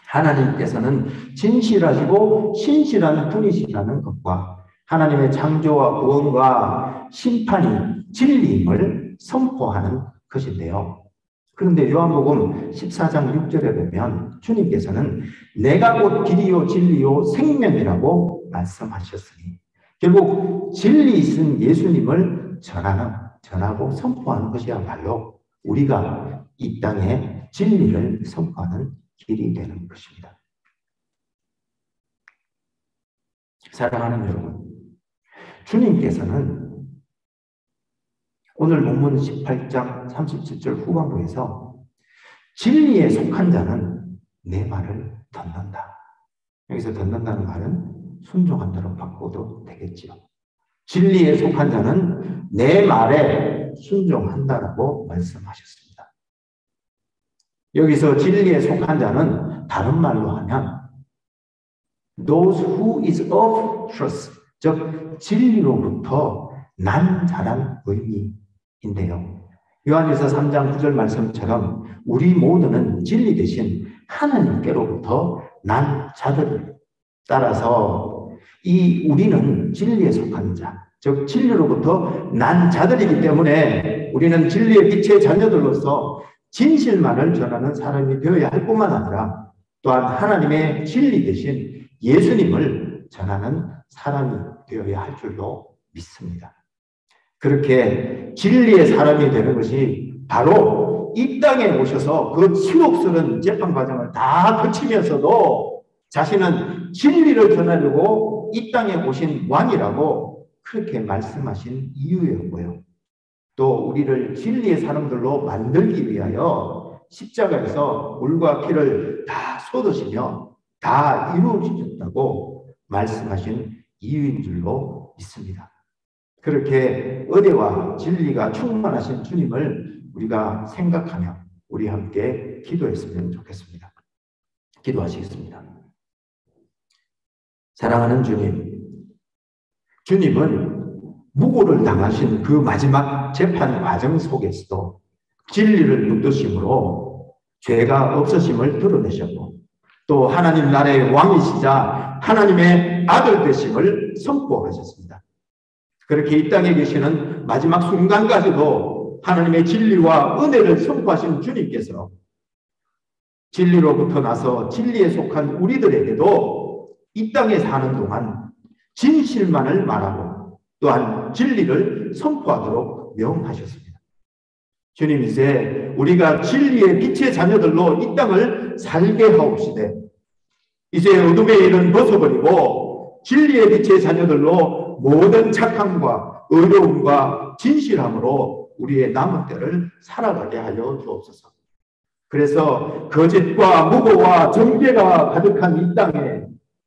하나님께서는 진실하시고 신실한 분이시라는 것과 하나님의 창조와 구원과 심판이 진리임을 선포하는 것인데요. 그런데 요한복음 14장 6절에 보면 주님께서는 내가 곧 길이요 진리요 생명이라고 말씀하셨으니 결국 진리이신 예수님을 전하고 선포하는 것이야말로 우리가 이 땅에 진리를 선포하는 길이 되는 것입니다. 사랑하는 여러분, 주님께서는 오늘 본문 18장 37절 후반부에서 진리에 속한 자는 내 말을 듣는다. 여기서 듣는다는 말은 순종한다로 바꿔도 되겠지요. 진리에 속한 자는 내 말에 순종한다라고 말씀하셨습니다. 여기서 진리에 속한 자는 다른 말로 하면 those who is of truth, 즉 진리로부터 난 자란 의미인데요. 요한일서 3장 9절 말씀처럼 우리 모두는 진리 대신 하나님께로부터 난 자들, 따라서 이 우리는 진리에 속한 자, 즉 진리로부터 난 자들이기 때문에 우리는 진리의 빛의 자녀들로서 진실만을 전하는 사람이 되어야 할 뿐만 아니라 또한 하나님의 진리 대신 예수님을 전하는 사람이 되어야 할 줄로 믿습니다. 그렇게 진리의 사람이 되는 것이 바로 이 땅에 오셔서 그 치욕스러운 재판 과정을 다 거치면서도 자신은 진리를 전하려고 이 땅에 오신 왕이라고 그렇게 말씀하신 이유였고요. 또 우리를 진리의 사람들로 만들기 위하여 십자가에서 물과 피를 다 쏟으시며 다 이루어지셨다고 말씀하신 이유인 줄로 믿습니다. 그렇게 은혜와 진리가 충만하신 주님을 우리가 생각하며 우리 함께 기도했으면 좋겠습니다. 기도하시겠습니다. 사랑하는 주님, 주님은 무고를 당하신 그 마지막 재판 과정 속에서도 진리를 붙드심으로 죄가 없으심을 드러내셨고 또 하나님 나라의 왕이시자 하나님의 아들 되심을 선포하셨습니다. 그렇게 이 땅에 계시는 마지막 순간까지도 하나님의 진리와 은혜를 선포하신 주님께서 진리로부터 나서 진리에 속한 우리들에게도 이 땅에 사는 동안 진실만을 말하고 또한 진리를 선포하도록 명하셨습니다. 주님, 이제 우리가 진리의 빛의 자녀들로 이 땅을 살게 하옵시되 이제 어둠의 일은 벗어버리고 진리의 빛의 자녀들로 모든 착함과 의로움과 진실함으로 우리의 남은 때를 살아가게 하여 주옵소서. 그래서 거짓과 무고와 정죄가 가득한 이 땅에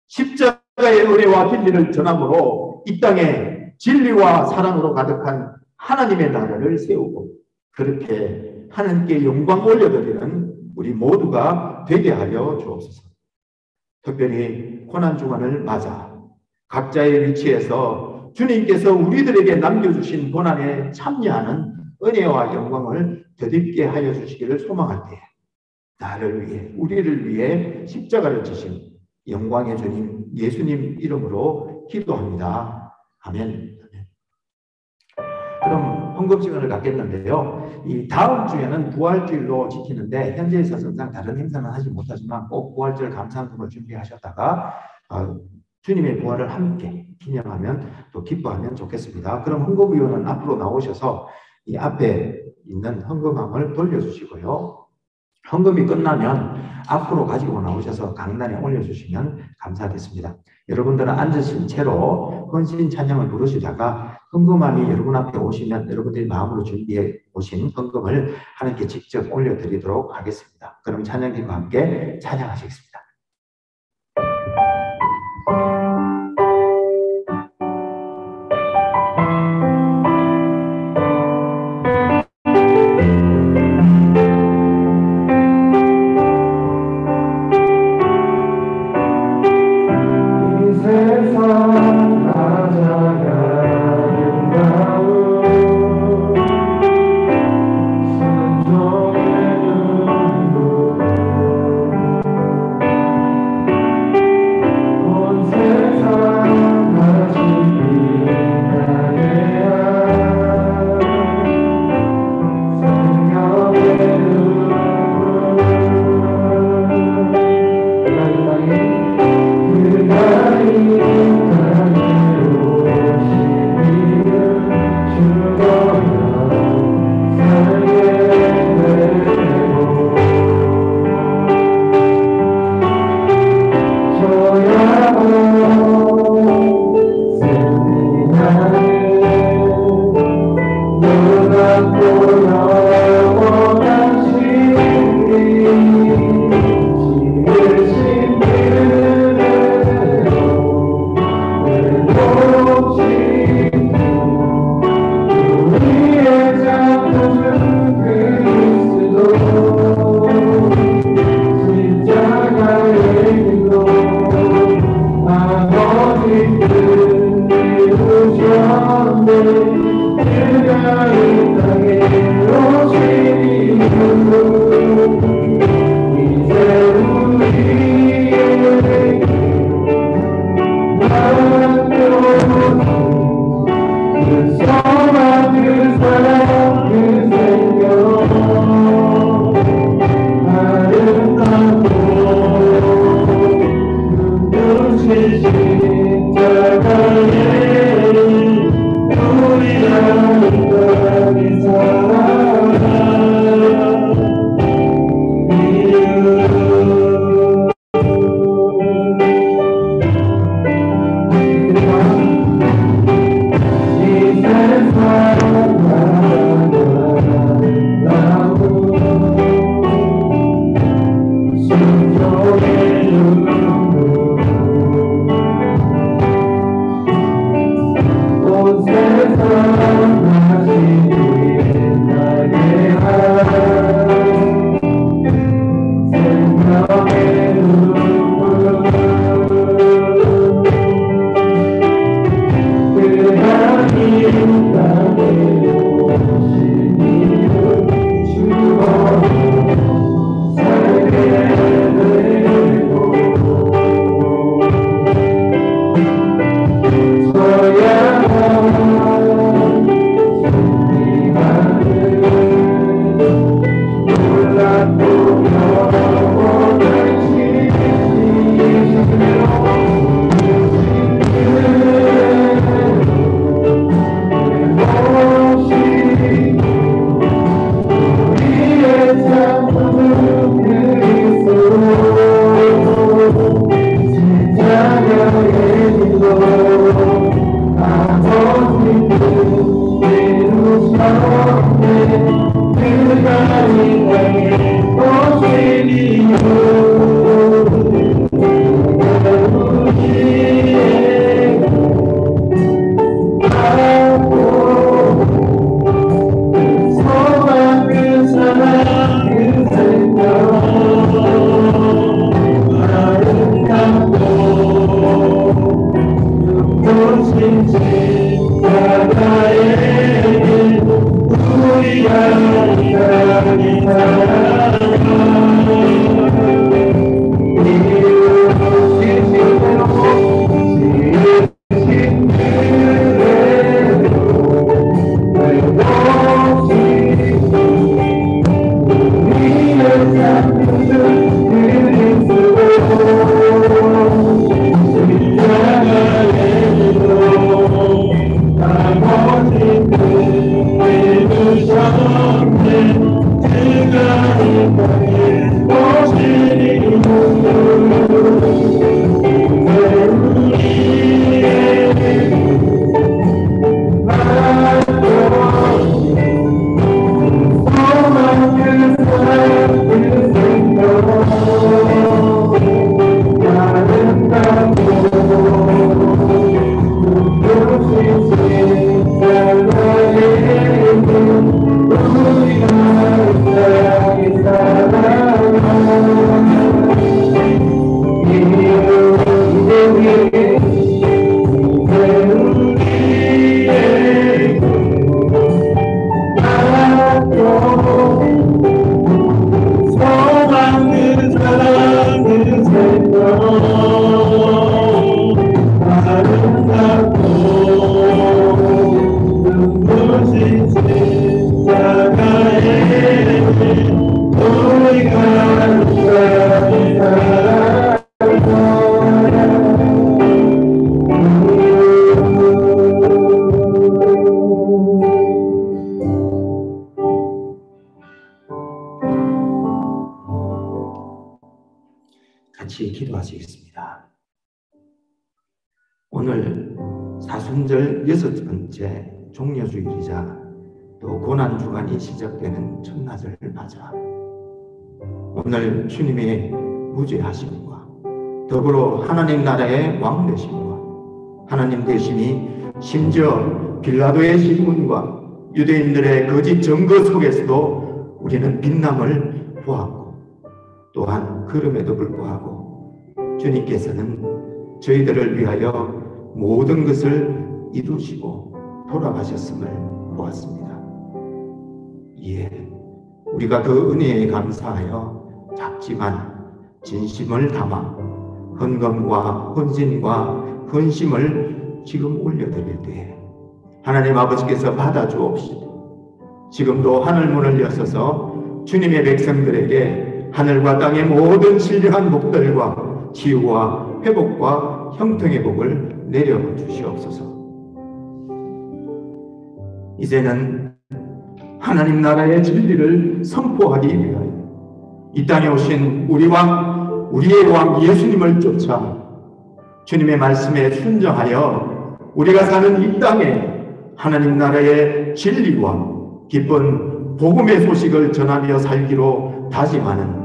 십자가의 은혜와 진리를 전함으로 이 땅에 진리와 사랑으로 가득한 하나님의 나라를 세우고 그렇게 하나님께 영광 올려드리는 우리 모두가 되게 하여 주옵소서. 특별히 고난주간을 맞아 각자의 위치에서 주님께서 우리들에게 남겨주신 고난에 참여하는 은혜와 영광을 덧입게 하여 주시기를 소망할 때 나를 위해 우리를 위해 십자가를 지신 영광의 주님 예수님 이름으로 기도합니다. 아멘. 그럼 헌금 시간을 갖겠는데요. 이 다음 주에는 부활주일로 지키는데 현재 있어서는 다른 행사는 하지 못하지만 꼭 부활절 감사헌금을 준비하셨다가 주님의 부활을 함께 기념하면 또 기뻐하면 좋겠습니다. 그럼 헌금위원은 앞으로 나오셔서 이 앞에 있는 헌금함을 돌려주시고요. 헌금이 끝나면 앞으로 가지고 나오셔서 강단에 올려주시면 감사하겠습니다. 여러분들은 앉으신 채로 헌신 찬양을 부르시다가 헌금함이 여러분 앞에 오시면 여러분들이 마음으로 준비해 오신 헌금을 하나님께 직접 올려드리도록 하겠습니다. 그럼 찬양팀과 함께 찬양하시겠습니다. 이 세상 같이 기도하시겠습니다. 오늘 사순절 6번째 종려주일이자 또 고난주간이 시작되는 첫날을 맞아 오늘 주님의 무죄하심과 더불어 하나님 나라의 왕 되심과 하나님 되심이 심지어 빌라도의 신문과 유대인들의 거짓 증거 속에서도 우리는 빛남을 보았고 또한 그럼에도 불구하고 주님께서는 저희들을 위하여 모든 것을 이루시고 돌아가셨음을 보았습니다. 이에 우리가 그 은혜에 감사하여 작지만 진심을 담아 헌금과 헌신과 헌심을 지금 올려드릴 때에 하나님 아버지께서 받아주옵시고 지금도 하늘문을 여서서 주님의 백성들에게 하늘과 땅의 모든 신령한 복들과 치유와 회복과 형통의 복을 내려주시옵소서. 이제는 하나님 나라의 진리를 선포하기 위하여 이 땅에 오신 우리 왕, 우리의 왕 예수님을 쫓아 주님의 말씀에 순종하여 우리가 사는 이 땅에 하나님 나라의 진리와 기쁜 복음의 소식을 전하며 살기로 다짐하는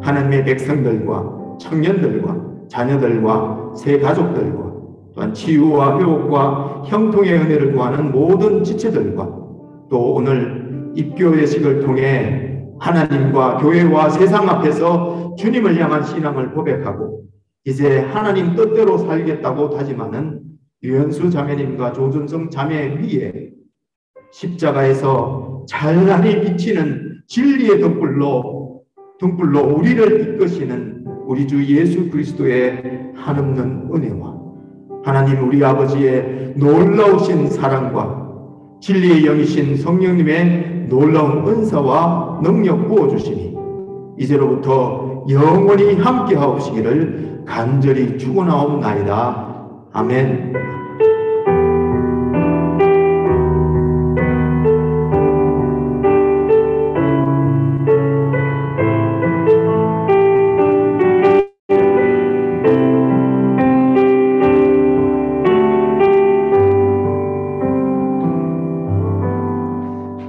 하나님의 백성들과 청년들과 자녀들과 새 가족들과 또한 치유와 회복과 형통의 은혜를 구하는 모든 지체들과 또 오늘 입교 예식을 통해 하나님과 교회와 세상 앞에서 주님을 향한 신앙을 고백하고 이제 하나님 뜻대로 살겠다고 다짐하는 유현수 자매님과 조준성 자매 위에 십자가에서 찬란히 비치는 진리의 등불로 우리를 이끄시는 우리 주 예수 그리스도의 한없는 은혜와 하나님 우리 아버지의 놀라우신 사랑과 진리의 영이신 성령님의 놀라운 은사와 능력 부어주시니 이제로부터 영원히 함께 하옵시기를 간절히 축원하옵나이다. 아멘.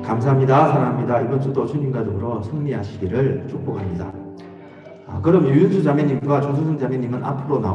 감사합니다. 사랑합니다. 이번 주도 주님과 더불어 승리하시기를 축복합니다. 그럼 유윤수 자매님과 조수정 자매님은 앞으로 나오시고